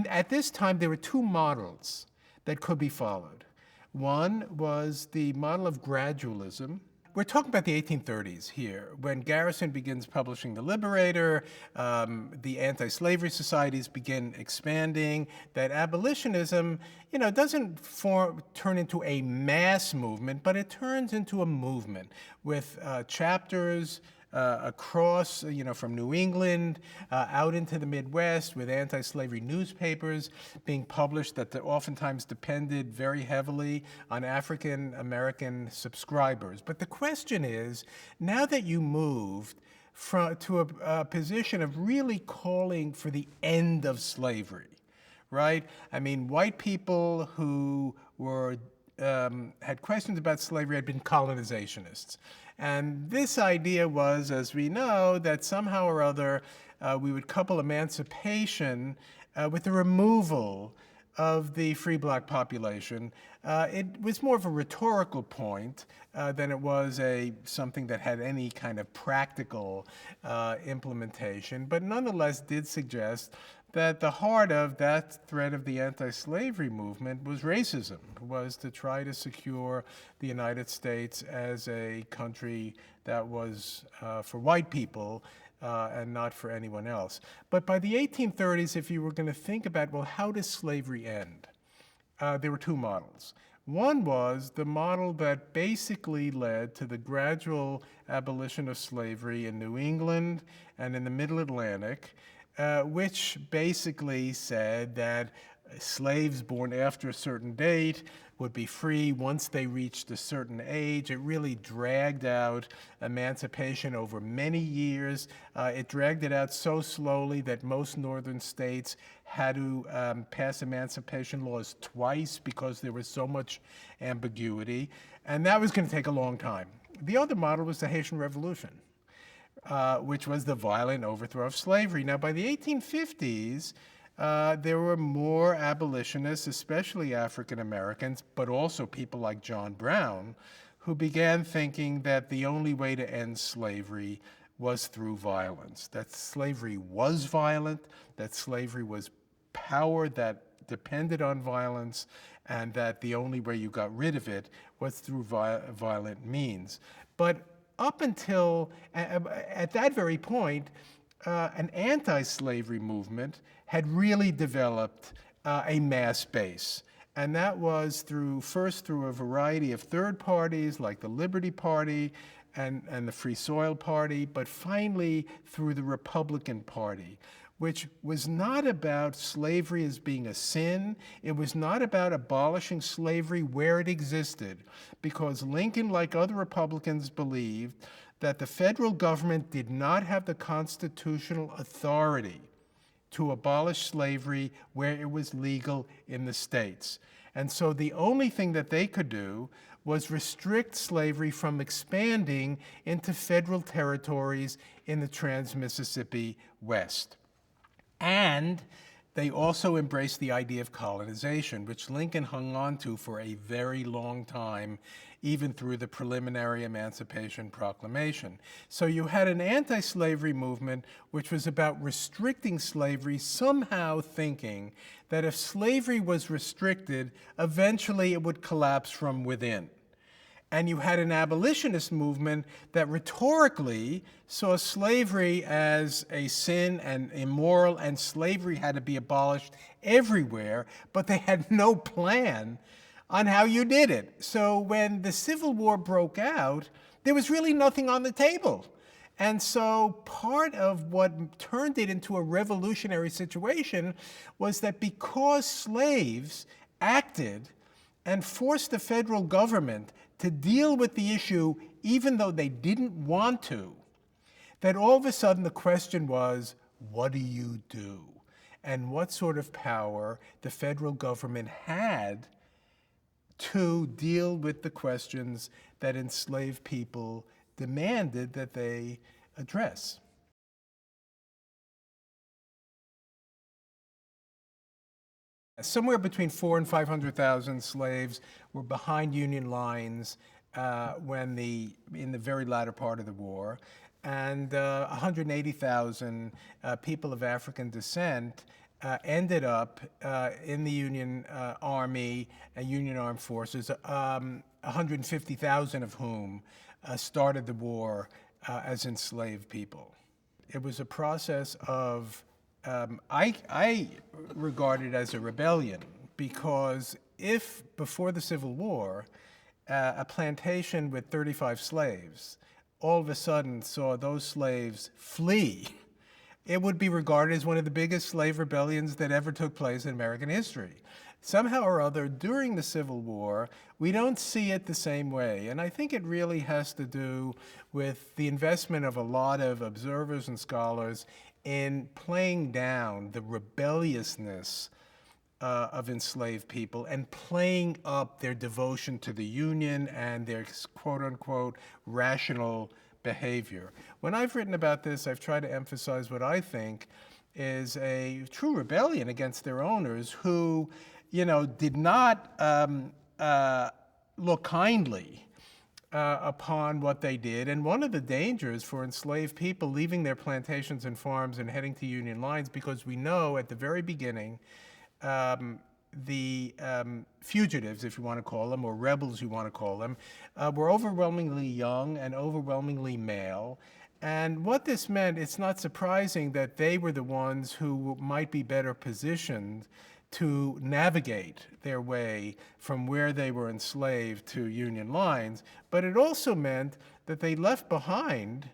At this time, there were two models that could be followed. One was the model of gradualism. We're talking about the 1830s here, when Garrison begins publishing The Liberator, the anti-slavery societies begin expanding, that abolitionism, you know, doesn't turn into a mass movement, but it turns into a movement with chapters across, you know, from New England out into the Midwest, with anti-slavery newspapers being published that oftentimes depended very heavily on African American subscribers. But the question is, now that you moved to a position of really calling for the end of slavery, right? I mean, white people who were had questions about slavery had been colonizationists. And this idea was, as we know, that somehow or other we would couple emancipation with the removal of the free black population. It was more of a rhetorical point than it was something that had any kind of practical implementation, but nonetheless did suggest that the heart of that thread of the anti-slavery movement was racism, was to try to secure the United States as a country that was for white people and not for anyone else. But by the 1830s, if you were going to think about, well, how does slavery end? There were two models. One was the model that basically led to the gradual abolition of slavery in New England and in the Middle Atlantic, which basically said that slaves born after a certain date would be free once they reached a certain age. It really dragged out emancipation over many years. It dragged it out so slowly that most northern states had to pass emancipation laws twice because there was so much ambiguity. And that was going to take a long time. The other model was the Haitian Revolution, which was the violent overthrow of slavery. Now, by the 1850s, there were more abolitionists, especially African Americans, but also people like John Brown, who began thinking that the only way to end slavery was through violence, that slavery was violent, that slavery was power that depended on violence, and that the only way you got rid of it was through violent means. But up until, at that very point, an anti-slavery movement had really developed a mass base. And that was first through a variety of third parties like the Liberty Party, and the Free Soil Party, but finally through the Republican Party, which was not about slavery as being a sin. It was not about abolishing slavery where it existed, because Lincoln, like other Republicans, believed that the federal government did not have the constitutional authority to abolish slavery where it was legal in the states. And so the only thing that they could do was restrict slavery from expanding into federal territories in the trans-Mississippi West. And they also embraced the idea of colonization, which Lincoln hung on to for a very long time, even through the preliminary Emancipation Proclamation. So you had an anti-slavery movement which was about restricting slavery, somehow thinking that if slavery was restricted, eventually it would collapse from within. And you had an abolitionist movement that rhetorically saw slavery as a sin and immoral, and slavery had to be abolished everywhere, but they had no plan on how you did it. So when the Civil War broke out, there was really nothing on the table. And so part of what turned it into a revolutionary situation was that because slaves acted and forced the federal government to deal with the issue even though they didn't want to, that all of a sudden the question was, what do you do? And what sort of power the federal government had to deal with the questions that enslaved people demanded that they address. Somewhere between 400,000 and 500,000 slaves were behind Union lines in the very latter part of the war, and 180,000 people of African descent ended up in the Union Army and Union Armed Forces, 150,000 of whom started the war as enslaved people. It was a process of I regard it as a rebellion, because if before the Civil War, a plantation with 35 slaves all of a sudden saw those slaves flee, it would be regarded as one of the biggest slave rebellions that ever took place in American history. Somehow or other, during the Civil War, we don't see it the same way. And I think it really has to do with the investment of a lot of observers and scholars in playing down the rebelliousness of enslaved people and playing up their devotion to the Union and their quote-unquote rational behavior. When I've written about this, I've tried to emphasize what I think is a true rebellion against their owners who, did not look kindly upon what they did. And one of the dangers for enslaved people leaving their plantations and farms and heading to Union lines, because we know at the very beginning, the fugitives, if you want to call them, or rebels you want to call them, were overwhelmingly young and overwhelmingly male. And what this meant, it's not surprising that they were the ones who might be better positioned to navigate their way from where they were enslaved to Union lines, but it also meant that they left behind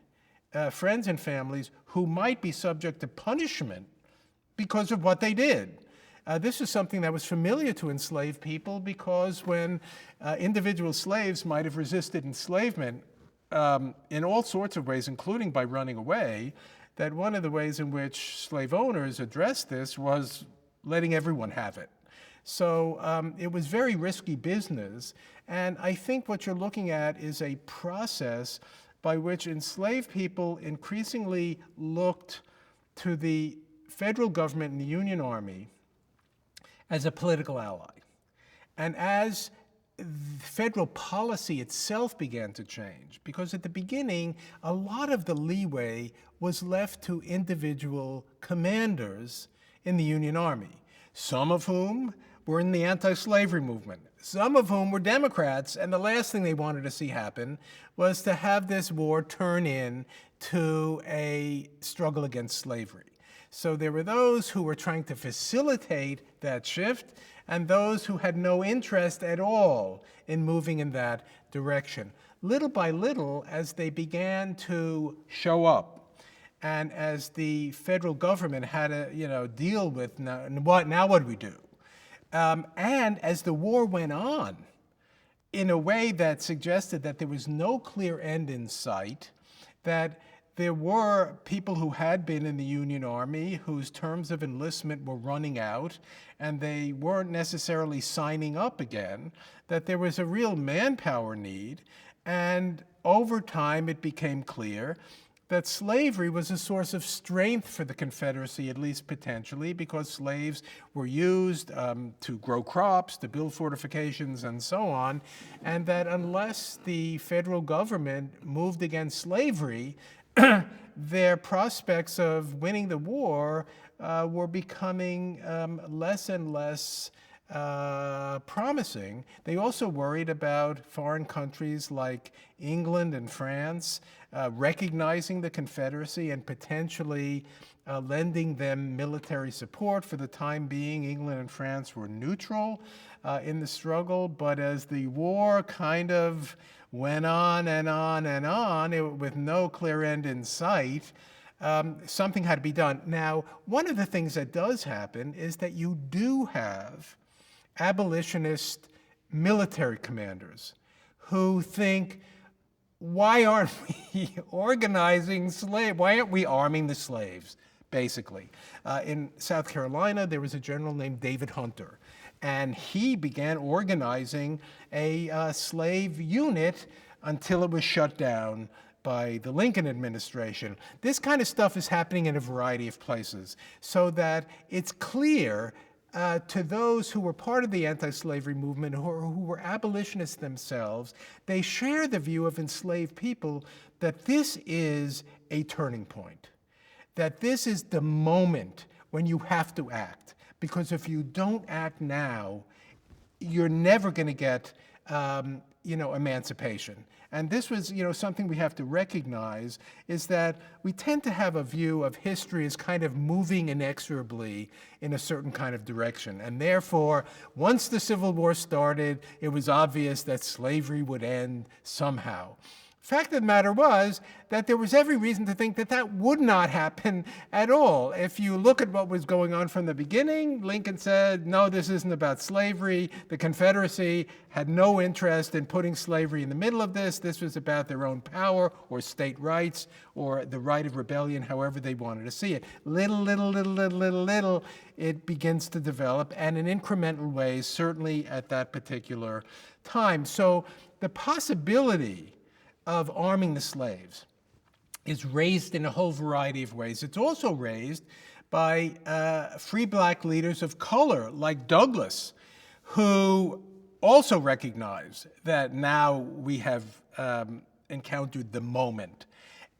friends and families who might be subject to punishment because of what they did. This is something that was familiar to enslaved people, because when individual slaves might have resisted enslavement in all sorts of ways, including by running away, that one of the ways in which slave owners addressed this was letting everyone have it. So it was very risky business. And I think what you're looking at is a process by which enslaved people increasingly looked to the federal government and the Union Army as a political ally. And as federal policy itself began to change, because at the beginning, a lot of the leeway was left to individual commanders in the Union Army, some of whom were in the anti-slavery movement, some of whom were Democrats, and the last thing they wanted to see happen was to have this war turn into a struggle against slavery. So there were those who were trying to facilitate that shift, and those who had no interest at all in moving in that direction. little by little, as they began to show up, and as the federal government had to, deal with now what do we do? And as the war went on, in a way that suggested that there was no clear end in sight, that there were people who had been in the Union Army whose terms of enlistment were running out, and they weren't necessarily signing up again, that there was a real manpower need, and over time it became clear that slavery was a source of strength for the Confederacy, at least potentially, because slaves were used to grow crops, to build fortifications, and so on, and that unless the federal government moved against slavery, their prospects of winning the war were becoming less and less promising. They also worried about foreign countries like England and France recognizing the Confederacy and potentially lending them military support. For the time being, England and France were neutral in the struggle, but as the war kind of went on and on and on, with no clear end in sight, something had to be done. Now, one of the things that does happen is that you do have abolitionist military commanders who think, why aren't we organizing slaves? Why aren't we arming the slaves, basically? In South Carolina, there was a general named David Hunter, and he began organizing a slave unit until it was shut down by the Lincoln administration. This kind of stuff is happening in a variety of places, so that it's clear to those who were part of the anti-slavery movement, who were abolitionists themselves, they share the view of enslaved people that this is a turning point, that this is the moment when you have to act. Because if you don't act now, you're never going to get, emancipation. And this was, something we have to recognize, is that we tend to have a view of history as kind of moving inexorably in a certain kind of direction. And therefore, once the Civil War started, it was obvious that slavery would end somehow. Fact of the matter was that there was every reason to think that that would not happen at all. If you look at what was going on from the beginning, Lincoln said, no, this isn't about slavery. The Confederacy had no interest in putting slavery in the middle of this. This was about their own power or state rights or the right of rebellion, however they wanted to see it. Little, it begins to develop, and in incremental ways, certainly at that particular time. So the possibility of arming the slaves is raised in a whole variety of ways. It's also raised by free black leaders of color like Douglass, who also recognize that now we have encountered the moment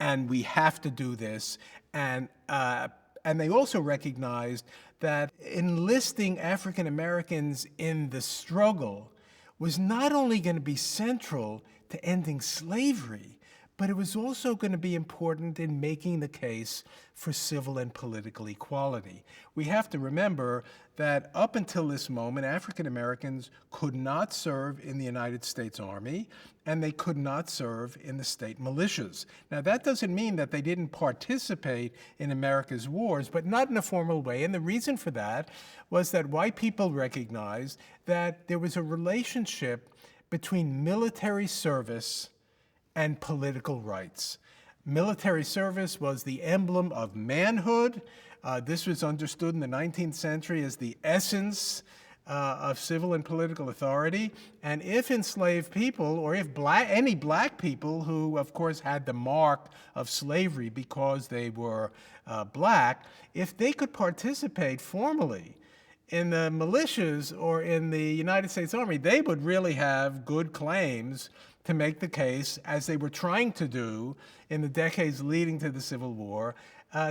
and we have to do this. And they also recognized that enlisting African Americans in the struggle was not only going to be central to ending slavery, but it was also going to be important in making the case for civil and political equality. We have to remember that up until this moment, African Americans could not serve in the United States Army, and they could not serve in the state militias. Now, that doesn't mean that they didn't participate in America's wars, but not in a formal way. And the reason for that was that white people recognized that there was a relationship between military service and political rights. Military service was the emblem of manhood. This was understood in the 19th century as the essence of civil and political authority. And if enslaved people, or if any black people who, of course, had the mark of slavery because they were black, if they could participate formally in the militias or in the United States Army, they would really have good claims to make the case, as they were trying to do in the decades leading to the Civil War,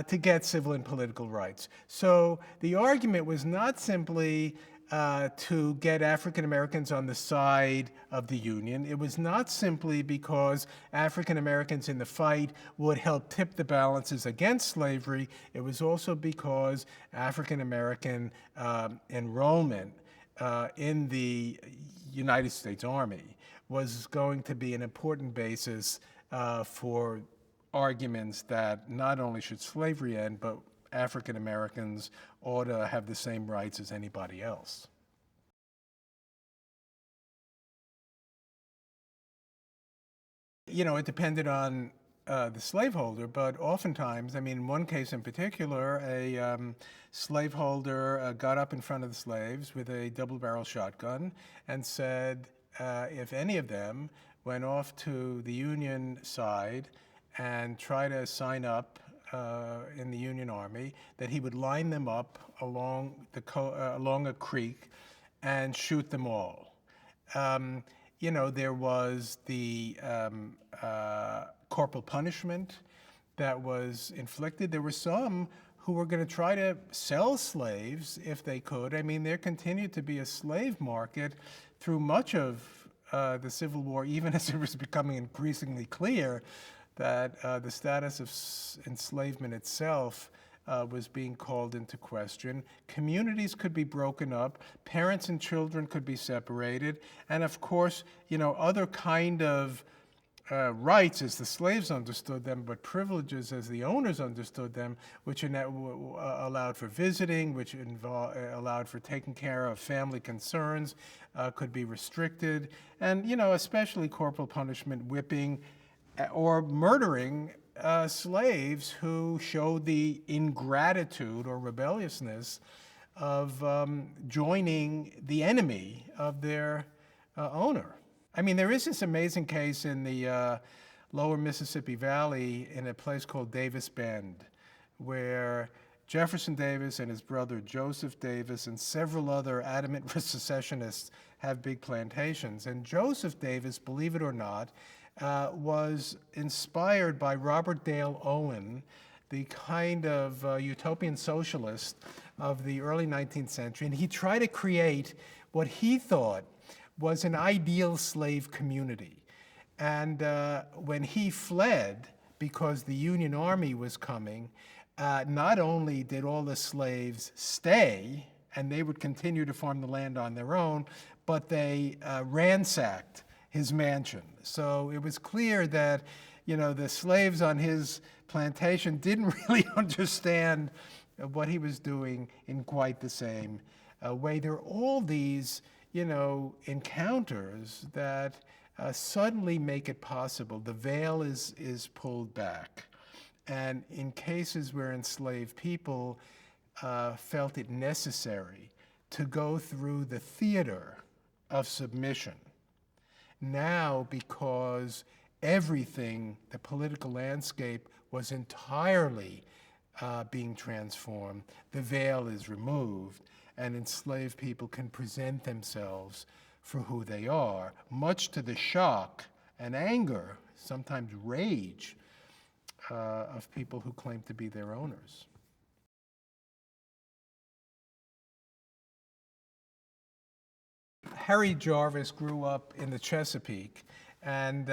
to get civil and political rights. So the argument was not simply to get African Americans on the side of the Union. It was not simply because African Americans in the fight would help tip the balances against slavery. It was also because African American enrollment in the United States Army was going to be an important basis for arguments that not only should slavery end, but African Americans ought to have the same rights as anybody else. You know, it depended on the slaveholder, but oftentimes, I mean, in one case in particular, a slaveholder got up in front of the slaves with a double-barrel shotgun and said if any of them went off to the Union side and try to sign up in the Union Army, that he would line them up along a creek and shoot them all. You know, there was the corporal punishment that was inflicted. There were some who were going to try to sell slaves if they could. I mean, there continued to be a slave market through much of the Civil War, even as it was becoming increasingly clear that the status of enslavement itself was being called into question. Communities could be broken up, parents and children could be separated, and of course, you know, other kind of rights as the slaves understood them, but privileges as the owners understood them, which allowed for visiting, which allowed for taking care of family concerns, could be restricted. And, you know, especially corporal punishment, whipping, or murdering slaves who showed the ingratitude or rebelliousness of joining the enemy of their owner. I mean, there is this amazing case in the lower Mississippi Valley in a place called Davis Bend, where Jefferson Davis and his brother Joseph Davis and several other adamant secessionists have big plantations. And Joseph Davis, believe it or not, was inspired by Robert Dale Owen, the kind of utopian socialist of the early 19th century. And he tried to create what he thought was an ideal slave community. And when he fled, because the Union Army was coming, not only did all the slaves stay, and they would continue to farm the land on their own, but they ransacked his mansion. So it was clear that, you know, the slaves on his plantation didn't really understand what he was doing in quite the same way. There are all these, you know, encounters that suddenly make it possible. The veil is pulled back. And in cases where enslaved people felt it necessary to go through the theater of submission, now, because everything, the political landscape, was entirely being transformed, the veil is removed, and enslaved people can present themselves for who they are, much to the shock and anger, sometimes rage, of people who claim to be their owners. Harry Jarvis grew up in the Chesapeake, and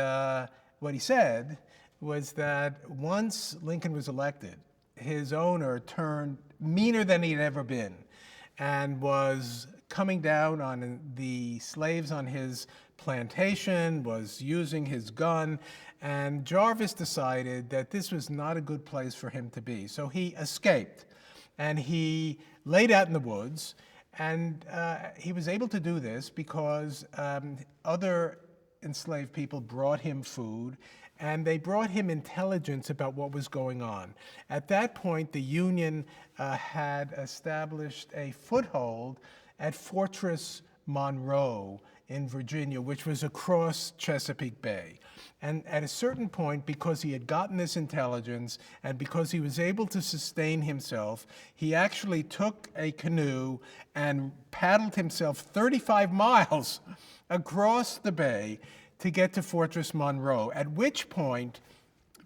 what he said was that once Lincoln was elected, his owner turned meaner than he'd ever been and was coming down on the slaves on his plantation, was using his gun, and Jarvis decided that this was not a good place for him to be. So he escaped, and he laid out in the woods, and he was able to do this because other enslaved people brought him food, and they brought him intelligence about what was going on. At that point, the Union had established a foothold at Fortress Monroe in Virginia, which was across Chesapeake Bay. And at a certain point, because he had gotten this intelligence and because he was able to sustain himself, he actually took a canoe and paddled himself 35 miles across the bay to get to Fortress Monroe, at which point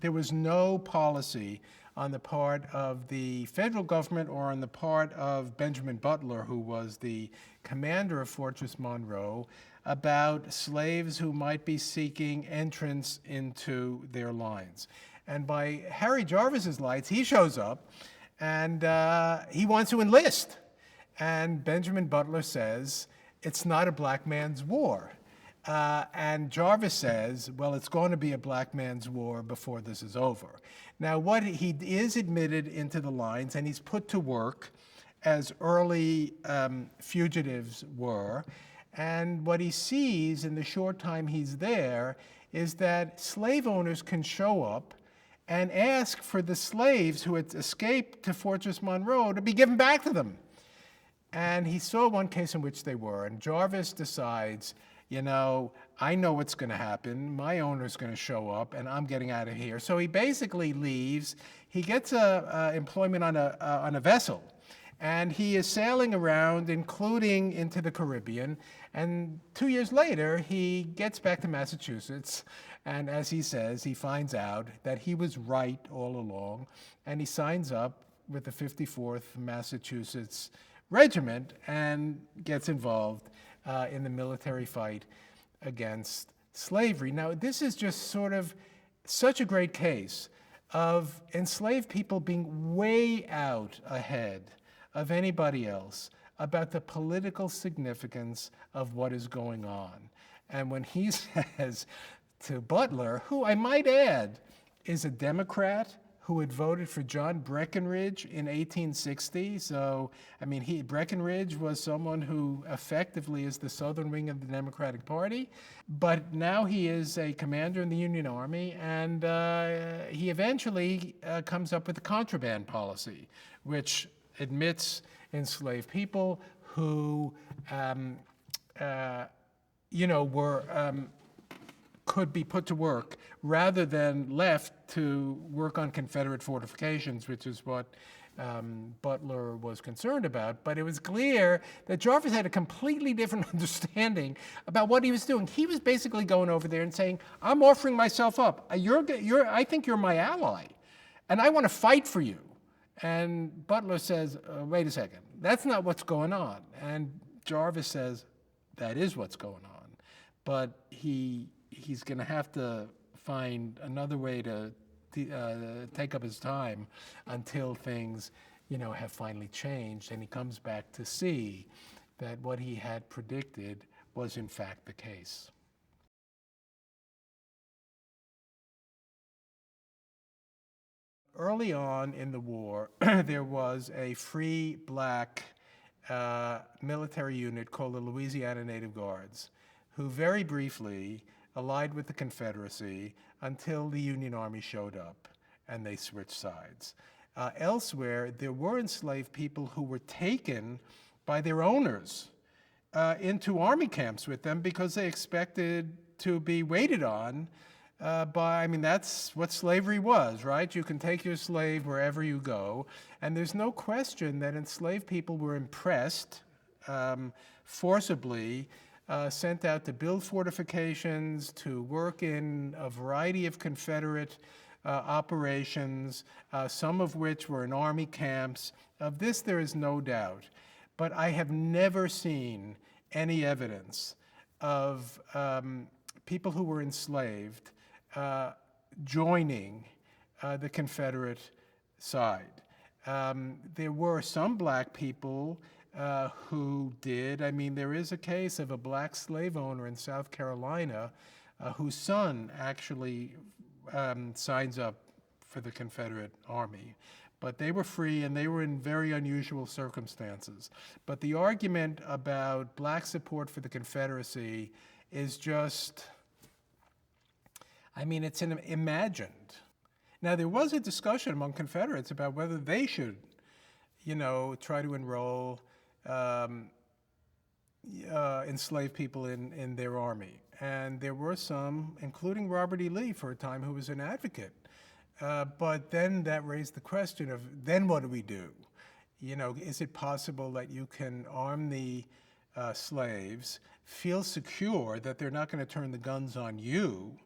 there was no policy on the part of the federal government or on the part of Benjamin Butler, who was the commander of Fortress Monroe, about slaves who might be seeking entrance into their lines. And by Harry Jarvis's lights, he shows up and he wants to enlist. And Benjamin Butler says, it's not a black man's war. And Jarvis says, well, it's going to be a black man's war before this is over. Now, what he is admitted into the lines, and he's put to work as early fugitives were. And what he sees in the short time he's there is that slave owners can show up and ask for the slaves who had escaped to Fortress Monroe to be given back to them. And he saw one case in which they were, and Jarvis decides, you know, I know what's going to happen. My owner's going to show up, and I'm getting out of here. So he basically leaves. He gets employment on a vessel, and he is sailing around, including into the Caribbean. And 2 years later, he gets back to Massachusetts, and as he says, he finds out that he was right all along, and he signs up with the 54th Massachusetts Regiment and gets involved in the military fight against slavery. Now, this is just sort of such a great case of enslaved people being way out ahead of anybody else about the political significance of what is going on. And when he says to Butler, who I might add is a Democrat who had voted for John Breckinridge in 1860. So, I mean, Breckinridge was someone who effectively is the southern wing of the Democratic Party, but now he is a commander in the Union Army, and he eventually comes up with the contraband policy, which admits enslaved people who, could be put to work rather than left to work on Confederate fortifications, which is what Butler was concerned about. But it was clear that Jarvis had a completely different understanding about what he was doing. He was basically going over there and saying, I'm offering myself up. I think you're my ally, and I want to fight for you. And Butler says, wait a second, that's not what's going on. And Jarvis says, that is what's going on. But he's going to have to find another way to take up his time until things, have finally changed, and he comes back to see that what he had predicted was in fact the case. Early on in the war, there was a free black military unit called the Louisiana Native Guards, who very briefly allied with the Confederacy until the Union Army showed up and they switched sides. Elsewhere, there were enslaved people who were taken by their owners into army camps with them because they expected to be waited on that's what slavery was, right? You can take your slave wherever you go. And there's no question that enslaved people were impressed, forcibly, sent out to build fortifications, to work in a variety of Confederate operations, some of which were in army camps. Of this, there is no doubt. But I have never seen any evidence of people who were enslaved joining the Confederate side. There were some black people who did. I mean, there is a case of a black slave owner in South Carolina whose son actually signs up for the Confederate Army. But they were free, and they were in very unusual circumstances. But the argument about black support for the Confederacy is just, it's imagined. Now, there was a discussion among Confederates about whether they should, try to enroll enslaved people in their army. And there were some, including Robert E. Lee for a time, who was an advocate. But then that raised the question of, then what do we do? Is it possible that you can arm the slaves, feel secure that they're not going to turn the guns on you,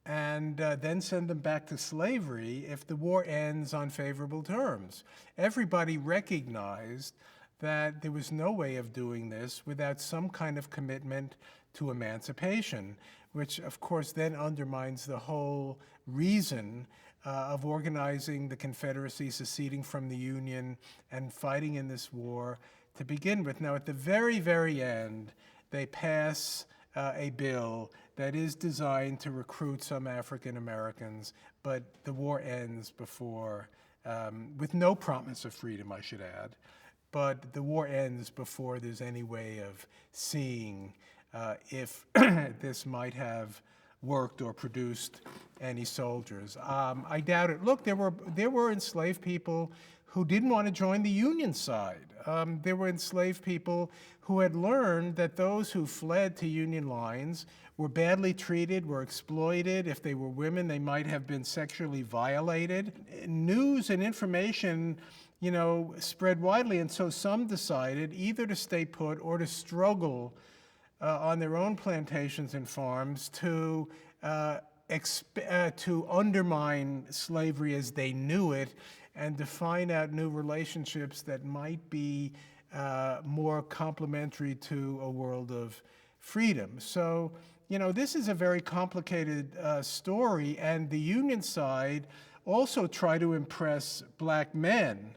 and then send them back to slavery if the war ends on favorable terms? Everybody recognized that there was no way of doing this without some kind of commitment to emancipation, which of course then undermines the whole reason of organizing the Confederacy, seceding from the Union, and fighting in this war to begin with. Now, at the very, very end, they pass a bill that is designed to recruit some African Americans, but the war ends before, with no promise of freedom, I should add, but the war ends before there's any way of seeing if this might have worked or produced any soldiers. I doubt it. Look, there were enslaved people who didn't want to join the Union side. There were enslaved people who had learned that those who fled to Union lines were badly treated, were exploited. If they were women, they might have been sexually violated. News and information, spread widely, and so some decided either to stay put or to struggle on their own plantations and farms to undermine slavery as they knew it, and to find out new relationships that might be more complementary to a world of freedom. So, this is a very complicated story, and the Union side also tried to impress black men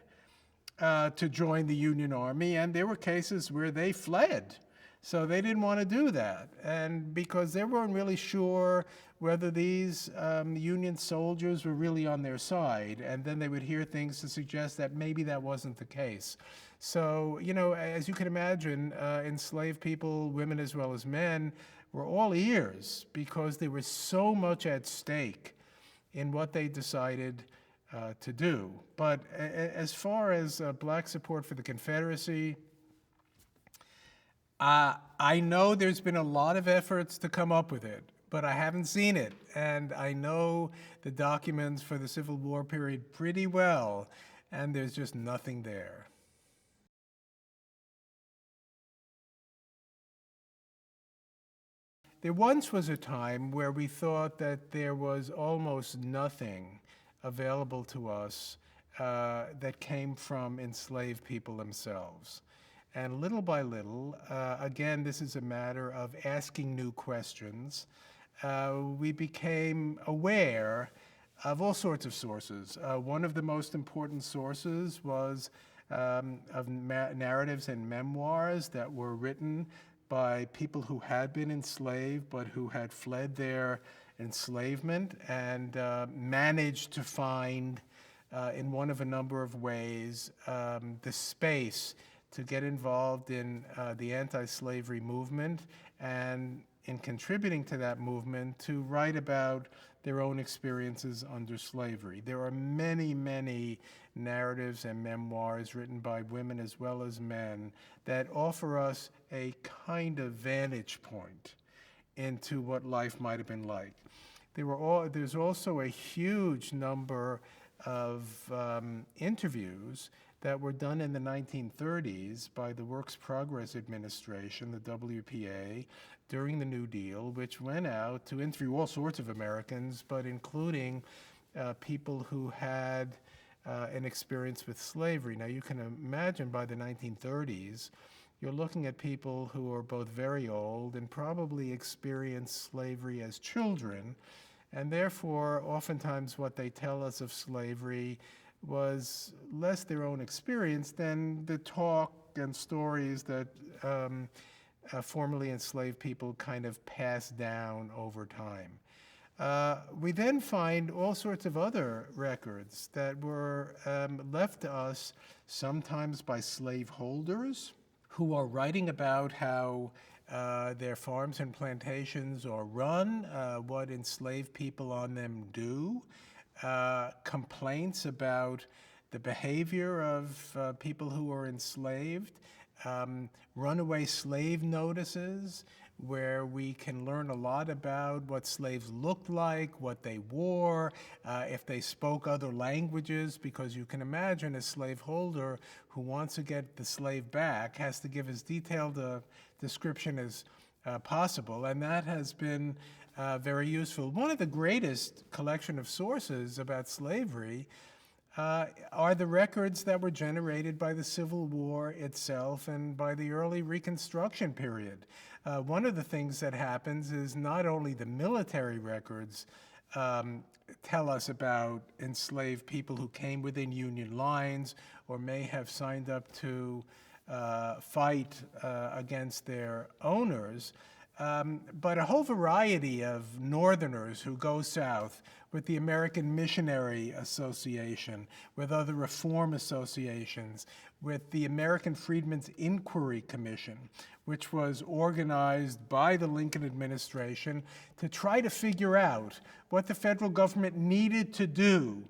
to join the Union Army, and there were cases where they fled. So they didn't want to do that, and because they weren't really sure whether these Union soldiers were really on their side, and then they would hear things to suggest that maybe that wasn't the case. So, as you can imagine, enslaved people, women as well as men, were all ears because there was so much at stake in what they decided to do. But as far as black support for the Confederacy, I know there's been a lot of efforts to come up with it, but I haven't seen it. And I know the documents for the Civil War period pretty well, and there's just nothing there. There once was a time where we thought that there was almost nothing available to us that came from enslaved people themselves. And little by little, again, this is a matter of asking new questions, we became aware of all sorts of sources. One of the most important sources was of narratives and memoirs that were written by people who had been enslaved but who had fled their enslavement and managed to find, in one of a number of ways, the space to get involved in the anti-slavery movement, and in contributing to that movement, to write about their own experiences under slavery. There are many, many narratives and memoirs written by women as well as men that offer us a kind of vantage point into what life might have been like. There's also a huge number of interviews that were done in the 1930s by the Works Progress Administration, the WPA, during the New Deal, which went out to interview all sorts of Americans, but including people who had an experience with slavery. Now, you can imagine by the 1930s, you're looking at people who are both very old and probably experienced slavery as children, and therefore, oftentimes what they tell us of slavery was less their own experience than the talk and stories that formerly enslaved people kind of passed down over time. We then find all sorts of other records that were left to us sometimes by slaveholders who are writing about how their farms and plantations are run, what enslaved people on them do, complaints about the behavior of people who are enslaved, runaway slave notices, where we can learn a lot about what slaves looked like, what they wore, if they spoke other languages, because you can imagine a slaveholder who wants to get the slave back has to give as detailed a description as possible, and that has been very useful. One of the greatest collection of sources about slavery are the records that were generated by the Civil War itself and by the early Reconstruction period. One of the things that happens is not only the military records tell us about enslaved people who came within Union lines or may have signed up to fight against their owners, but a whole variety of Northerners who go south with the American Missionary Association, with other reform associations, with the American Freedmen's Inquiry Commission, which was organized by the Lincoln administration to try to figure out what the federal government needed to do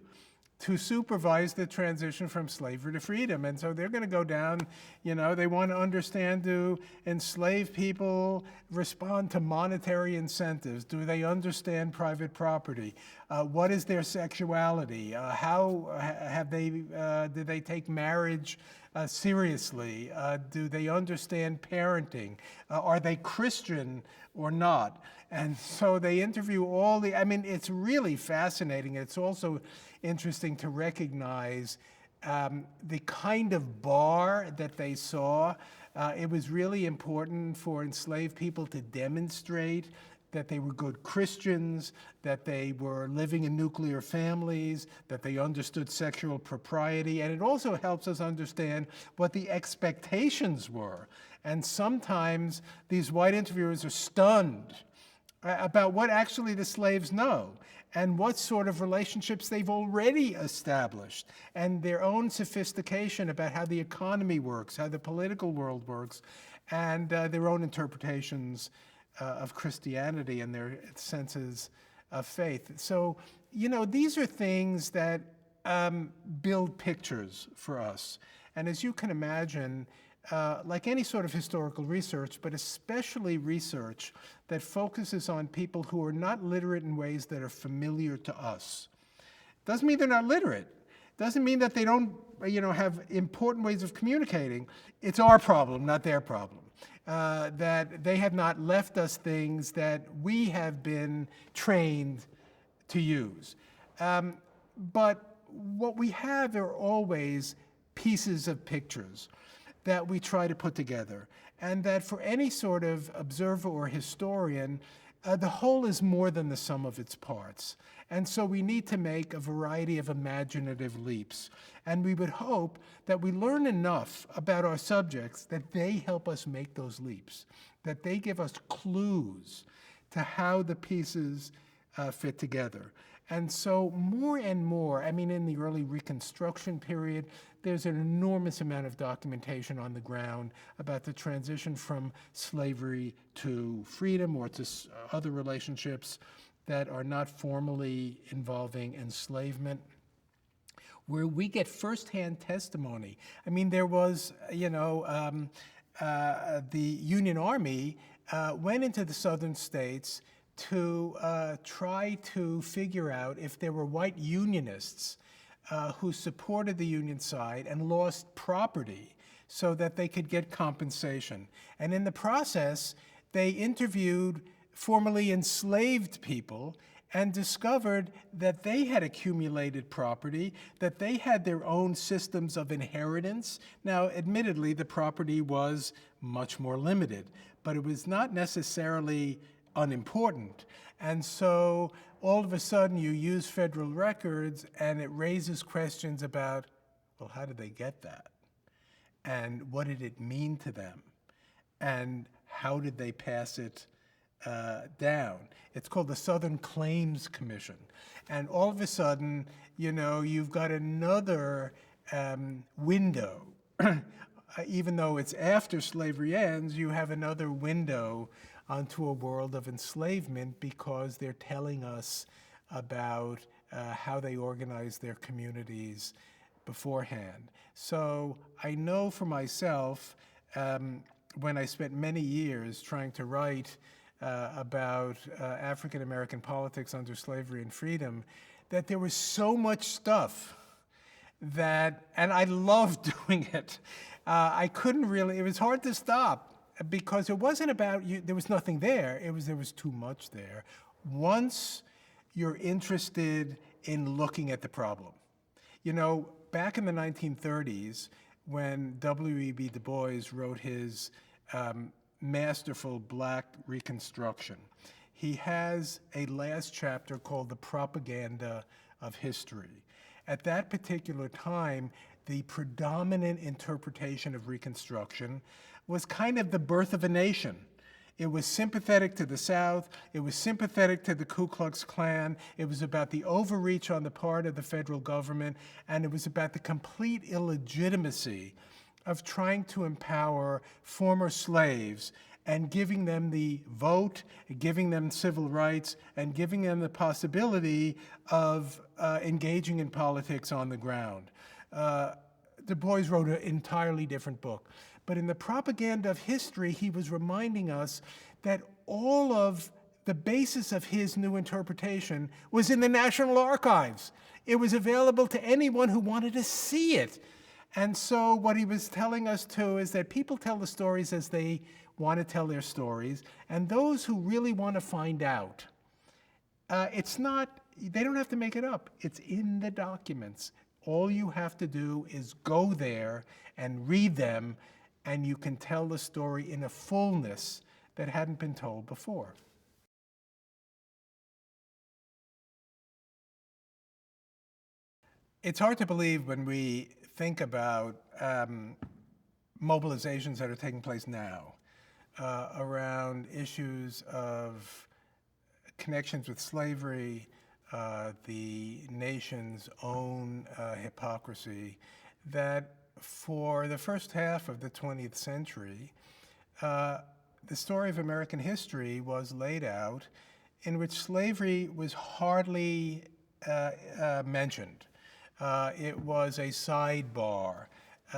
to supervise the transition from slavery to freedom. And so they're going to go down, they want to understand, do enslaved people respond to monetary incentives? Do they understand private property? What is their sexuality? How have they, do they take marriage seriously? Do they understand parenting? Are they Christian or not? And so they interview all the, it's really fascinating. It's also interesting to recognize the kind of bar that they saw. It was really important for enslaved people to demonstrate that they were good Christians, that they were living in nuclear families, that they understood sexual propriety, and it also helps us understand what the expectations were. And sometimes these white interviewers are stunned about what actually the slaves know and what sort of relationships they've already established, and their own sophistication about how the economy works, how the political world works, and their own interpretations of Christianity and their senses of faith. So, these are things that build pictures for us. And as you can imagine, like any sort of historical research, but especially research that focuses on people who are not literate in ways that are familiar to us. Doesn't mean they're not literate. Doesn't mean that they don't, have important ways of communicating. It's our problem, not their problem. That they have not left us things that we have been trained to use. But what we have are always pieces of pictures that we try to put together. And that for any sort of observer or historian, the whole is more than the sum of its parts. And so we need to make a variety of imaginative leaps. And we would hope that we learn enough about our subjects that they help us make those leaps, that they give us clues to how the pieces fit together. And so more and more, in the early Reconstruction period, there's an enormous amount of documentation on the ground about the transition from slavery to freedom or to other relationships that are not formally involving enslavement, where we get firsthand testimony. There was, the Union Army went into the southern states to try to figure out if there were white Unionists who supported the Union side and lost property so that they could get compensation. And in the process, they interviewed formerly enslaved people and discovered that they had accumulated property, that they had their own systems of inheritance. Now, admittedly, the property was much more limited, but it was not necessarily unimportant. And so all of a sudden you use federal records and it raises questions about, well, how did they get that? And what did it mean to them? And how did they pass it down? It's called the Southern Claims Commission. And all of a sudden, you've got another window. Even though it's after slavery ends, you have another window onto a world of enslavement because they're telling us about how they organized their communities beforehand. So I know for myself, when I spent many years trying to write about African American politics under slavery and freedom, that there was so much stuff that, and I loved doing it. I couldn't really, it was hard to stop because it wasn't about, there was nothing there, there was too much there. Once you're interested in looking at the problem. Back in the 1930s, when W.E.B. Du Bois wrote his masterful Black Reconstruction, he has a last chapter called The Propaganda of History. At that particular time, the predominant interpretation of Reconstruction was kind of the birth of a nation. It was sympathetic to the South. It was sympathetic to the Ku Klux Klan. It was about the overreach on the part of the federal government, and it was about the complete illegitimacy of trying to empower former slaves and giving them the vote, giving them civil rights, and giving them the possibility of engaging in politics on the ground. Du Bois wrote an entirely different book. But in the propaganda of history, he was reminding us that all of the basis of his new interpretation was in the National Archives. It was available to anyone who wanted to see it. And so what he was telling us too is that people tell the stories as they want to tell their stories, and those who really want to find out, they don't have to make it up. It's in the documents. All you have to do is go there and read them, and you can tell the story in a fullness that hadn't been told before. It's hard to believe when we think about mobilizations that are taking place now around issues of connections with slavery, the nation's own hypocrisy, that for the first half of the 20th century, the story of American history was laid out in which slavery was hardly mentioned. It was a sidebar,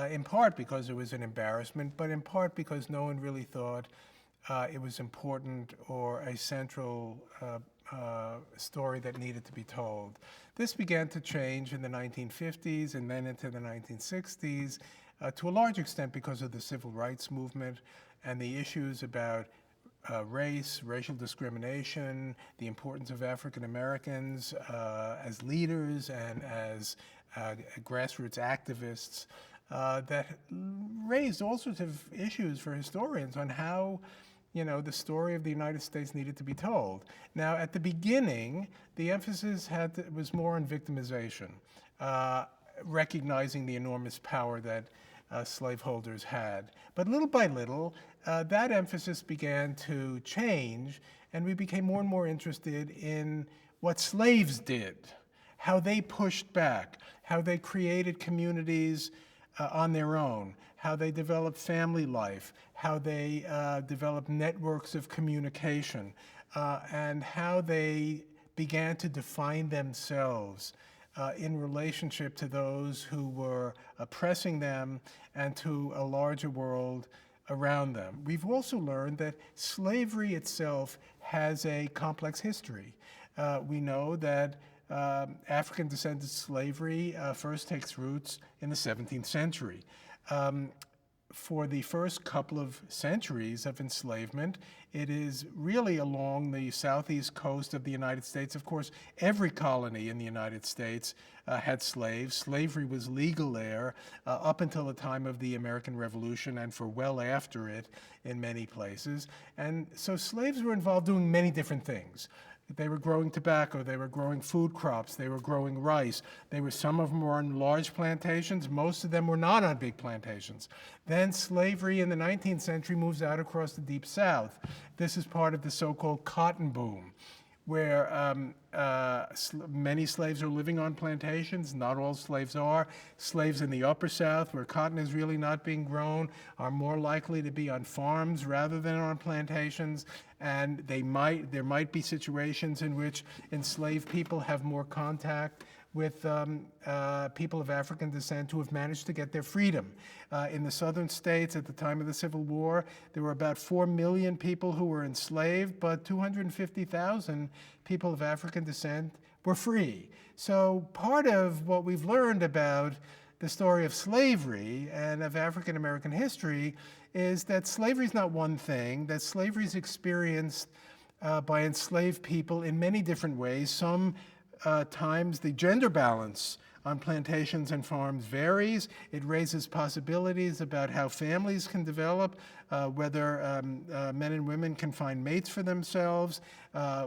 in part because it was an embarrassment, but in part because no one really thought it was important or a central story that needed to be told. This began to change in the 1950s and then into the 1960s, to a large extent because of the civil rights movement and the issues about race, racial discrimination, the importance of African Americans as leaders and as grassroots activists that raised all sorts of issues for historians on how the story of the United States needed to be told. Now, at the beginning, the emphasis was more on victimization, recognizing the enormous power that slaveholders had. But little by little, that emphasis began to change, and we became more and more interested in what slaves did, how they pushed back, how they created communities on their own, how they developed family life, how they developed networks of communication, and how they began to define themselves in relationship to those who were oppressing them and to a larger world around them. We've also learned that slavery itself has a complex history. We know that African-descended slavery first takes roots in the 17th century. For the first couple of centuries of enslavement, it is really along the southeast coast of the United States. Of course, every colony in the United States had slaves. Slavery was legal there up until the time of the American Revolution and for well after it in many places. And so slaves were involved doing many different things. They were growing tobacco, they were growing food crops, they were growing rice. Some of them were on large plantations, most of them were not on big plantations. Then slavery in the 19th century moves out across the Deep South. This is part of the so-called cotton boom, where many slaves are living on plantations. Not all slaves are. Slaves in the Upper South, where cotton is really not being grown, are more likely to be on farms rather than on plantations. And there might be situations in which enslaved people have more contact with people of African descent who have managed to get their freedom. In the southern states at the time of the Civil War, there were about 4 million people who were enslaved, but 250,000 people of African descent were free. So part of what we've learned about the story of slavery and of African American history is that slavery is not one thing, that slavery is experienced by enslaved people in many different ways. Sometimes the gender balance on plantations and farms varies. It raises possibilities about how families can develop, whether men and women can find mates for themselves,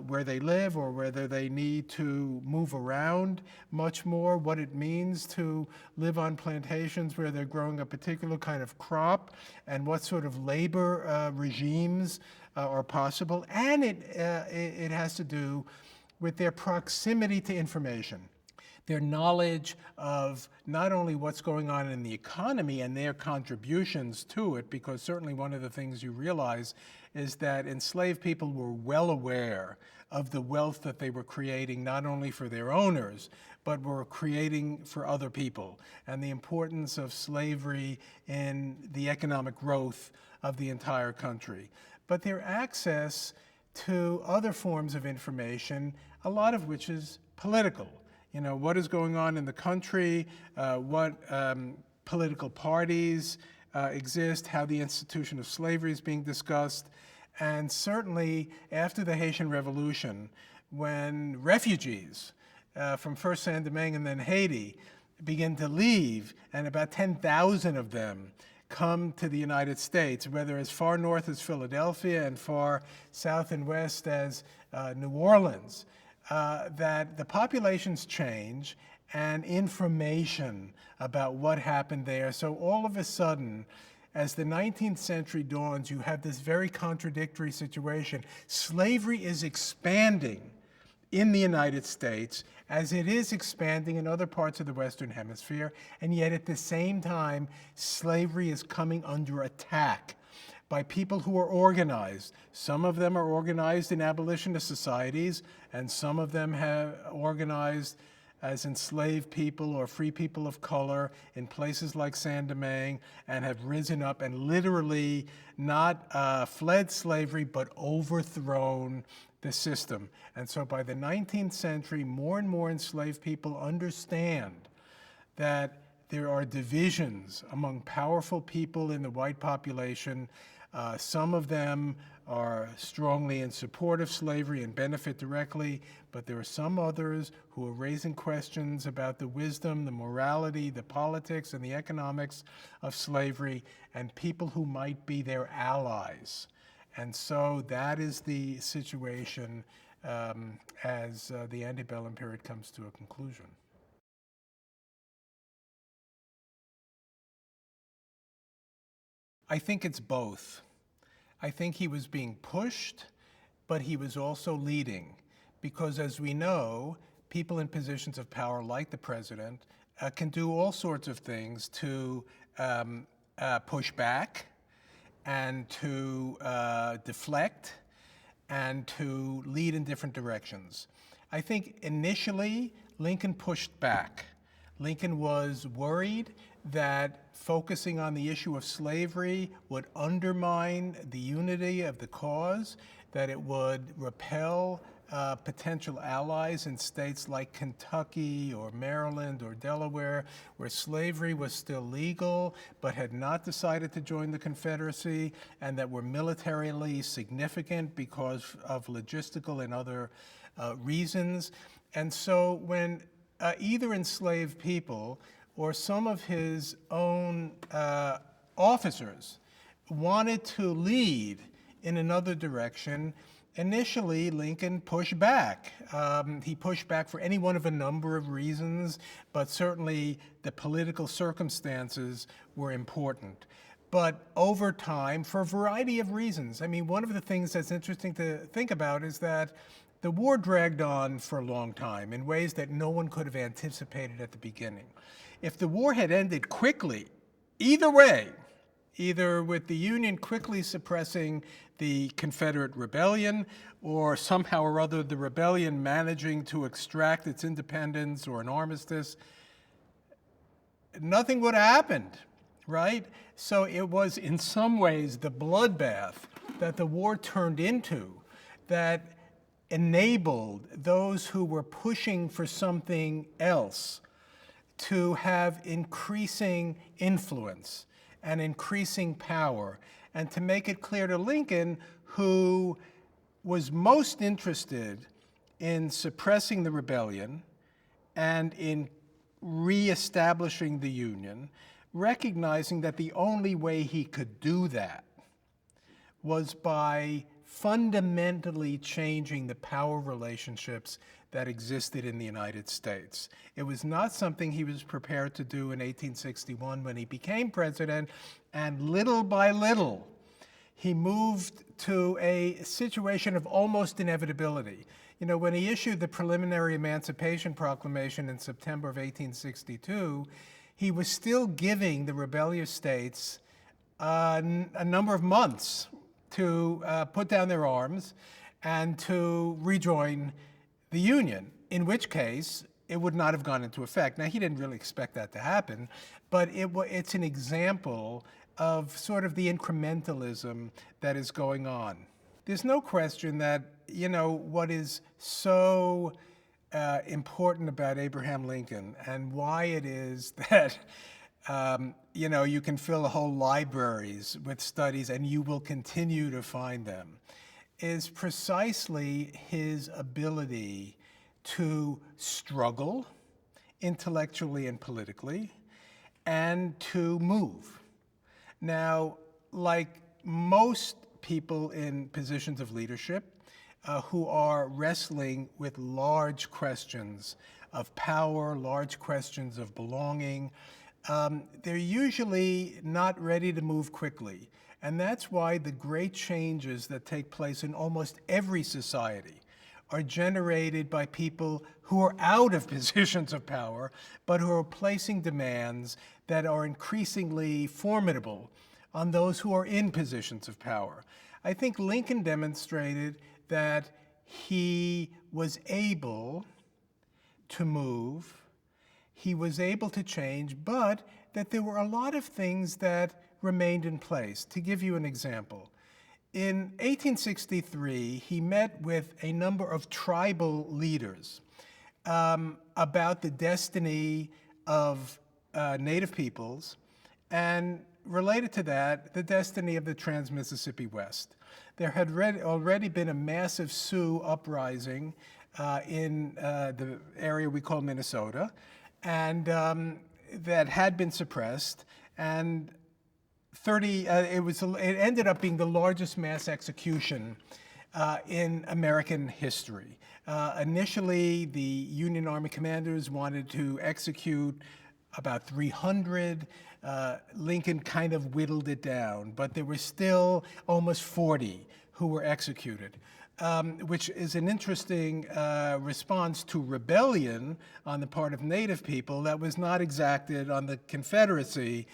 where they live, or whether they need to move around much more, what it means to live on plantations where they're growing a particular kind of crop, and what sort of labor regimes are possible. And it has to do with their proximity to information, their knowledge of not only what's going on in the economy and their contributions to it, because certainly one of the things you realize is that enslaved people were well aware of the wealth that they were creating, not only for their owners, but were creating for other people, and the importance of slavery in the economic growth of the entire country. But their access to other forms of information, a lot of which is political. You know, what is going on in the country, what political parties exist, how the institution of slavery is being discussed. And certainly after the Haitian Revolution, when refugees from first Saint-Domingue and then Haiti begin to leave, and about 10,000 of them come to the United States, whether as far north as Philadelphia and far south and west as New Orleans, that the populations change and information about what happened there. So all of a sudden, as the 19th century dawns, you have this very contradictory situation. Slavery is expanding in the United States as it is expanding in other parts of the Western Hemisphere, and yet at the same time, slavery is coming under attack by people who are organized. Some of them are organized in abolitionist societies, and some of them have organized as enslaved people or free people of color in places like Saint-Domingue, and have risen up and literally not fled slavery, but overthrown the system. And so by the 19th century, more and more enslaved people understand that there are divisions among powerful people in the white population. Some of them are strongly in support of slavery and benefit directly, but there are some others who are raising questions about the wisdom, the morality, the politics, and the economics of slavery, and people who might be their allies. And so that is the situation as the antebellum period comes to a conclusion. I think it's both. I think he was being pushed, but he was also leading. Because as we know, people in positions of power like the president can do all sorts of things to push back and to deflect and to lead in different directions. I think initially Lincoln pushed back. Lincoln was worried that focusing on the issue of slavery would undermine the unity of the cause, that it would repel potential allies in states like Kentucky or Maryland or Delaware, where slavery was still legal but had not decided to join the Confederacy, and that were militarily significant because of logistical and other reasons. And so when either enslaved people or some of his own officers wanted to lead in another direction, initially Lincoln pushed back. He pushed back for any one of a number of reasons, but certainly the political circumstances were important. But over time, for a variety of reasons, I mean, one of the things that's interesting to think about is that the war dragged on for a long time in ways that no one could have anticipated at the beginning. If the war had ended quickly, either way, either with the Union quickly suppressing the Confederate rebellion, or somehow or other the rebellion managing to extract its independence or an armistice, nothing would have happened, right? So it was in some ways the bloodbath that the war turned into that enabled those who were pushing for something else to have increasing influence and increasing power, and to make it clear to Lincoln, who was most interested in suppressing the rebellion and in reestablishing the Union, recognizing that the only way he could do that was by fundamentally changing the power relationships that existed in the United States. It was not something he was prepared to do in 1861 when he became president, and little by little, he moved to a situation of almost inevitability. You know, when he issued the preliminary Emancipation Proclamation in September of 1862, he was still giving the rebellious states a number of months to put down their arms and to rejoin the Union, in which case it would not have gone into effect. Now, he didn't really expect that to happen, but it's an example of sort of the incrementalism that is going on. There's no question that, you know, what is so important about Abraham Lincoln and why it is that, you know, you can fill whole libraries with studies and you will continue to find them, is precisely his ability to struggle intellectually and politically and to move. Now, like most people in positions of leadership who are wrestling with large questions of power, large questions of belonging, they're usually not ready to move quickly. And that's why the great changes that take place in almost every society are generated by people who are out of positions of power, but who are placing demands that are increasingly formidable on those who are in positions of power. I think Lincoln demonstrated that he was able to move, he was able to change, but that there were a lot of things that remained in place. To give you an example, in 1863, he met with a number of tribal leaders about the destiny of Native peoples, and related to that, the destiny of the Trans-Mississippi West. There had already been a massive Sioux uprising in the area we call Minnesota, and that had been suppressed, and it ended up being the largest mass execution in American history. Initially, the Union Army commanders wanted to execute about 300. Lincoln kind of whittled it down, but there were still almost 40 who were executed, which is an interesting response to rebellion on the part of Native people that was not exacted on the Confederacy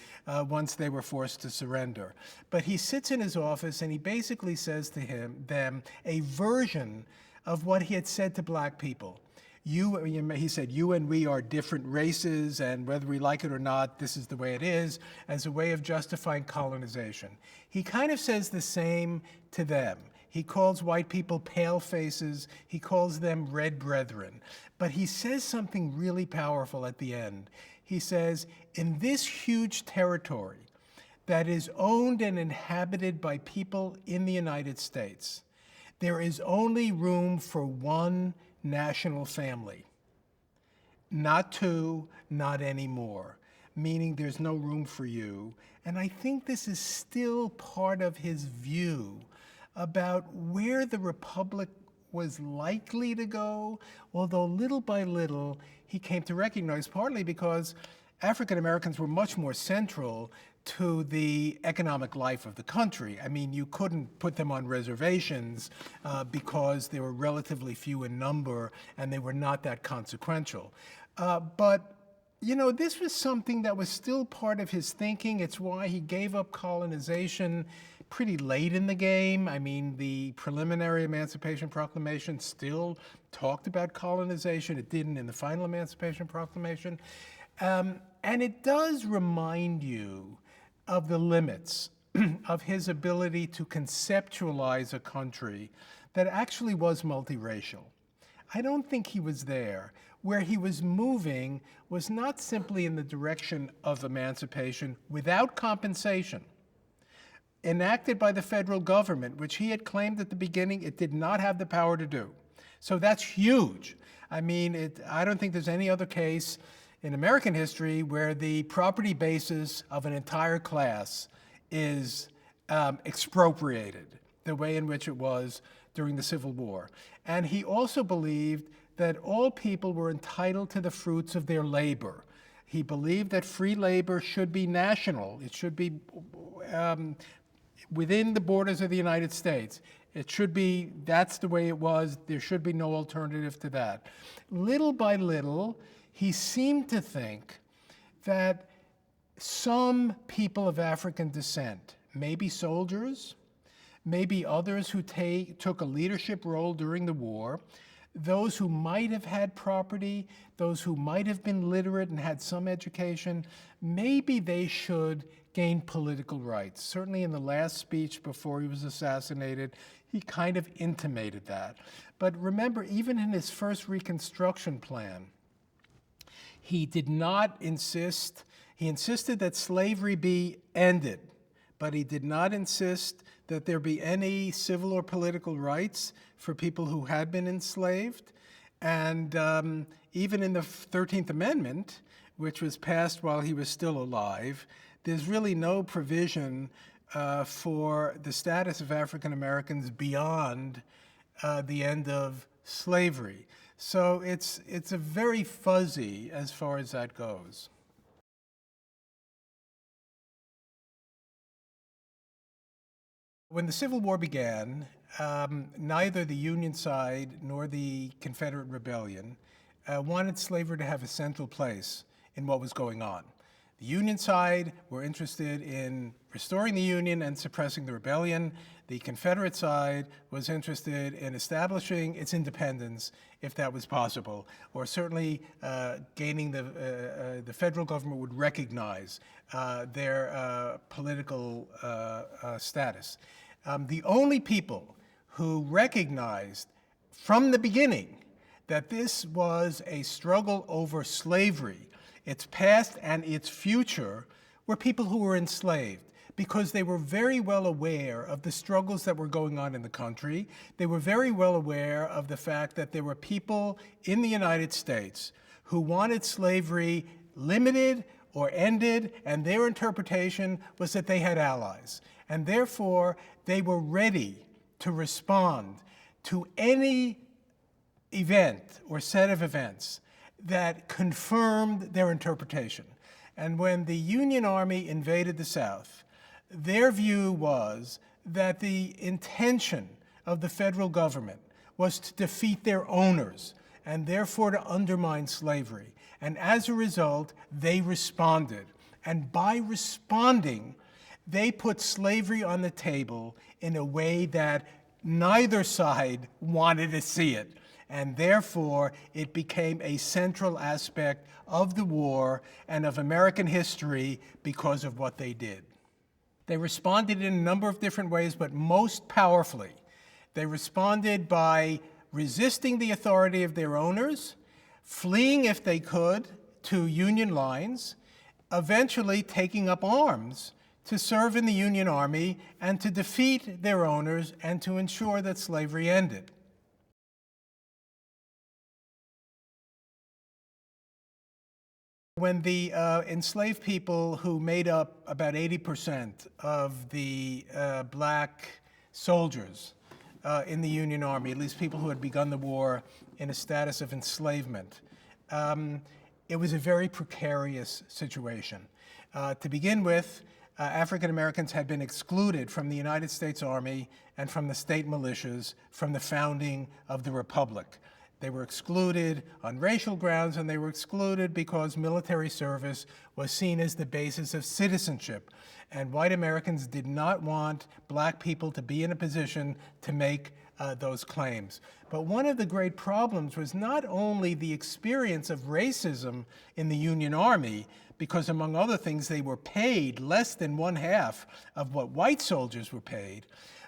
once they were forced to surrender. But he sits in his office and he basically says to them a version of what he had said to black people. He said, you and we are different races, and whether we like it or not, this is the way it is, as a way of justifying colonization. He kind of says the same to them. He calls white people pale faces. He calls them red brethren. But he says something really powerful at the end. He says, in this huge territory that is owned and inhabited by people in the United States, there is only room for one national family. Not two, not anymore. Meaning there's no room for you. And I think this is still part of his view about where the Republic was likely to go, although little by little he came to recognize, partly because African Americans were much more central to the economic life of the country. I mean, you couldn't put them on reservations because they were relatively few in number and they were not that consequential. But, you know, this was something that was still part of his thinking. It's why he gave up colonization pretty late in the game. I mean, the preliminary Emancipation Proclamation still talked about colonization. It didn't in the final Emancipation Proclamation. And it does remind you of the limits of his ability to conceptualize a country that actually was multiracial. I don't think he was there. Where he was moving was not simply in the direction of emancipation without compensation, enacted by the federal government, which he had claimed at the beginning it did not have the power to do. So that's huge. I mean, I don't think there's any other case in American history where the property basis of an entire class is expropriated, the way in which it was during the Civil War. And he also believed that all people were entitled to the fruits of their labor. He believed that free labor should be national. It should be within the borders of the United States. It should be, that's the way it was. There should be no alternative to that. Little by little, he seemed to think that some people of African descent, maybe soldiers, maybe others who took a leadership role during the war, those who might have had property, those who might have been literate and had some education, maybe they should gain political rights. Certainly in the last speech before he was assassinated, he kind of intimated that. But remember, even in his first Reconstruction plan, he did not insist, he insisted that slavery be ended, but he did not insist that there be any civil or political rights for people who had been enslaved. And even in the 13th Amendment, which was passed while he was still alive, there's really no provision for the status of African Americans beyond the end of slavery. So it's a very fuzzy as far as that goes. When the Civil War began, neither the Union side nor the Confederate Rebellion wanted slavery to have a central place in what was going on. The Union side were interested in restoring the Union and suppressing the rebellion. The Confederate side was interested in establishing its independence, if that was possible, or certainly gaining the federal government would recognize their political status. The only people who recognized from the beginning that this was a struggle over slavery, its past and its future, were people who were enslaved, because they were very well aware of the struggles that were going on in the country. They were very well aware of the fact that there were people in the United States who wanted slavery limited or ended, and their interpretation was that they had allies. And therefore, they were ready to respond to any event or set of events that confirmed their interpretation. And when the Union Army invaded the South, their view was that the intention of the federal government was to defeat their owners and therefore to undermine slavery. And as a result, they responded. And by responding, they put slavery on the table in a way that neither side wanted to see it. And therefore, it became a central aspect of the war and of American history because of what they did. They responded in a number of different ways, but most powerfully, they responded by resisting the authority of their owners, fleeing if they could to Union lines, eventually taking up arms to serve in the Union Army and to defeat their owners and to ensure that slavery ended. When the enslaved people who made up about 80% of the black soldiers in the Union Army, at least people who had begun the war in a status of enslavement, it was a very precarious situation. To begin with, African Americans had been excluded from the United States Army and from the state militias from the founding of the Republic. They were excluded on racial grounds, and they were excluded because military service was seen as the basis of citizenship. And white Americans did not want black people to be in a position to make those claims. But one of the great problems was not only the experience of racism in the Union Army, because among other things, they were paid less than 1/2 of what white soldiers were paid,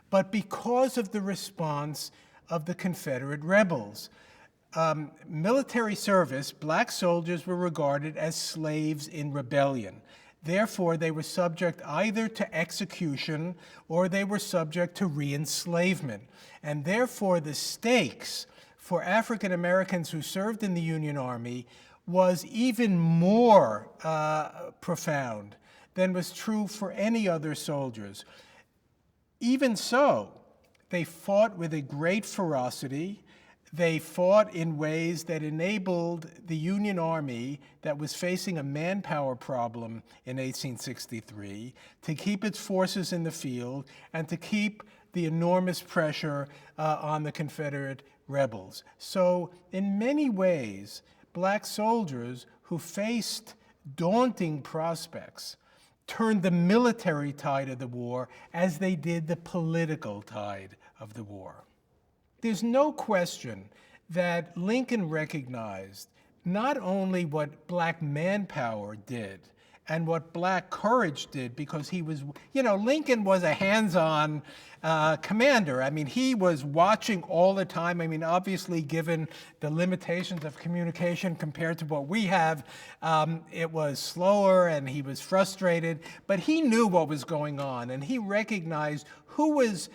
but because of the response of the Confederate rebels. Military service, black soldiers were regarded as slaves in rebellion. Therefore, they were subject either to execution or they were subject to re-enslavement. And therefore, the stakes for African Americans who served in the Union Army was even more profound than was true for any other soldiers. Even so, they fought with a great ferocity. They fought in ways that enabled the Union Army that was facing a manpower problem in 1863 to keep its forces in the field and to keep the enormous pressure on the Confederate rebels. So in many ways, black soldiers who faced daunting prospects turned the military tide of the war as they did the political tide of the war. There's no question that Lincoln recognized not only what black manpower did and what black courage did, because he was, Lincoln was a hands-on commander. I mean, he was watching all the time. I mean, obviously, given the limitations of communication compared to what we have, it was slower and he was frustrated, but he knew what was going on and he recognized who was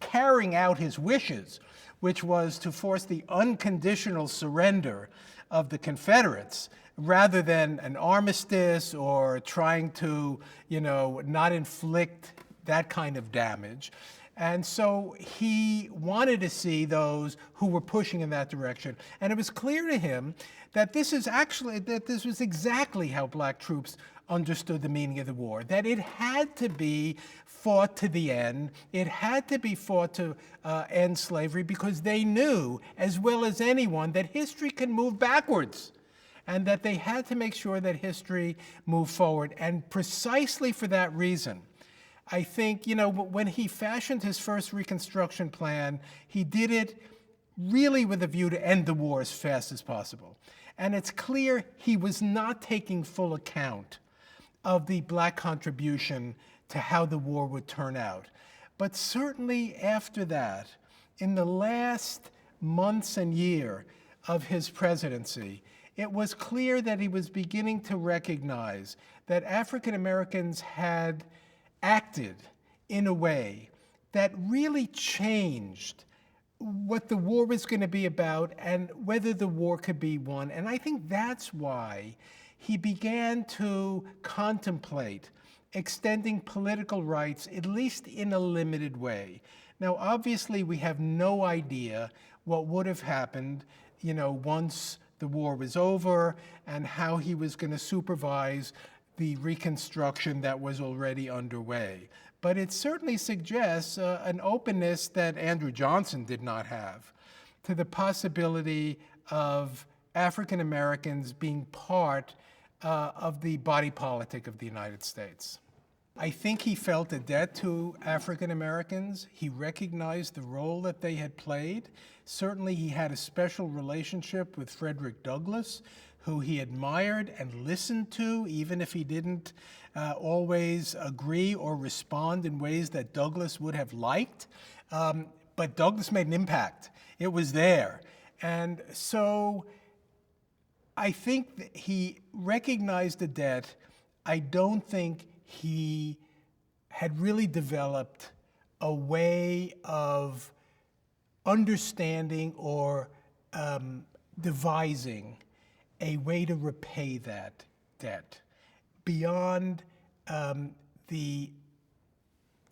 carrying out his wishes, which was to force the unconditional surrender of the Confederates rather than an armistice or trying to, not inflict that kind of damage. And so he wanted to see those who were pushing in that direction. And it was clear to him that this was exactly how black troops understood the meaning of the war, that it had to be fought to the end. It had to be fought to end slavery, because they knew, as well as anyone, that history can move backwards and that they had to make sure that history moved forward. And precisely for that reason, I think, when he fashioned his first Reconstruction plan, he did it really with a view to end the war as fast as possible. And it's clear he was not taking full account of the black contribution to how the war would turn out. But certainly after that, in the last months and year of his presidency, it was clear that he was beginning to recognize that African Americans had acted in a way that really changed what the war was going to be about and whether the war could be won. And I think that's why he began to contemplate extending political rights, at least in a limited way. Now, obviously, we have no idea what would have happened, once the war was over and how he was going to supervise the Reconstruction that was already underway. But it certainly suggests an openness that Andrew Johnson did not have to the possibility of African Americans being part of the body politic of the United States. I think he felt a debt to African Americans. He recognized the role that they had played. Certainly he had a special relationship with Frederick Douglass, who he admired and listened to, even if he didn't always agree or respond in ways that Douglass would have liked. But Douglass made an impact. It was there. And so I think that he recognized the debt. I don't think he had really developed a way of understanding or devising a way to repay that debt beyond the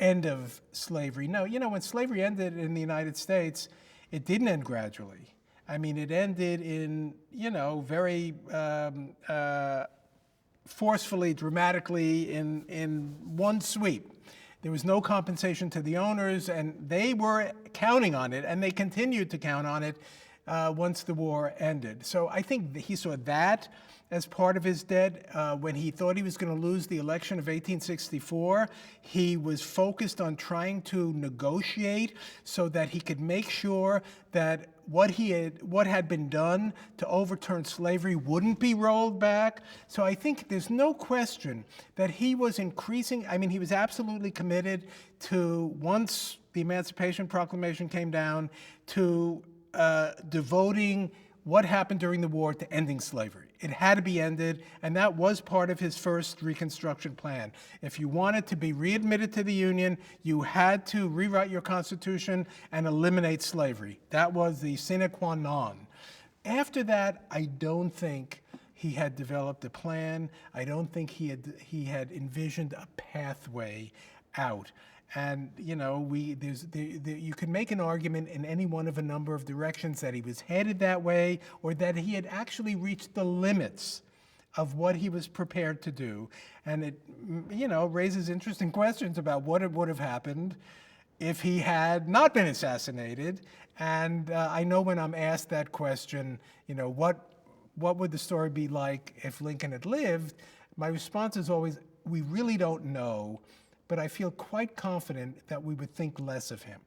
end of slavery. No, when slavery ended in the United States, it didn't end gradually. I mean, it ended in, very forcefully, dramatically, in one sweep. There was no compensation to the owners, and they were counting on it, and they continued to count on it once the war ended. So I think he saw that as part of his debt. When he thought he was going to lose the election of 1864, he was focused on trying to negotiate so that he could make sure that what had been done to overturn slavery wouldn't be rolled back. So I think there's no question that he was he was absolutely committed to, once the Emancipation Proclamation came down, to devoting what happened during the war to ending slavery. It had to be ended, and that was part of his first Reconstruction plan. If you wanted to be readmitted to the Union, you had to rewrite your Constitution and eliminate slavery. That was the sine qua non. After that, I don't think he had developed a plan. I don't think he had envisioned a pathway out. And you know, you could make an argument in any one of a number of directions that he was headed that way, or that he had actually reached the limits of what he was prepared to do. And it, you know, raises interesting questions about what would have happened if he had not been assassinated. And I know when I'm asked that question, you know, what would the story be like if Lincoln had lived? My response is always, we really don't know, but I feel quite confident that we would think less of him.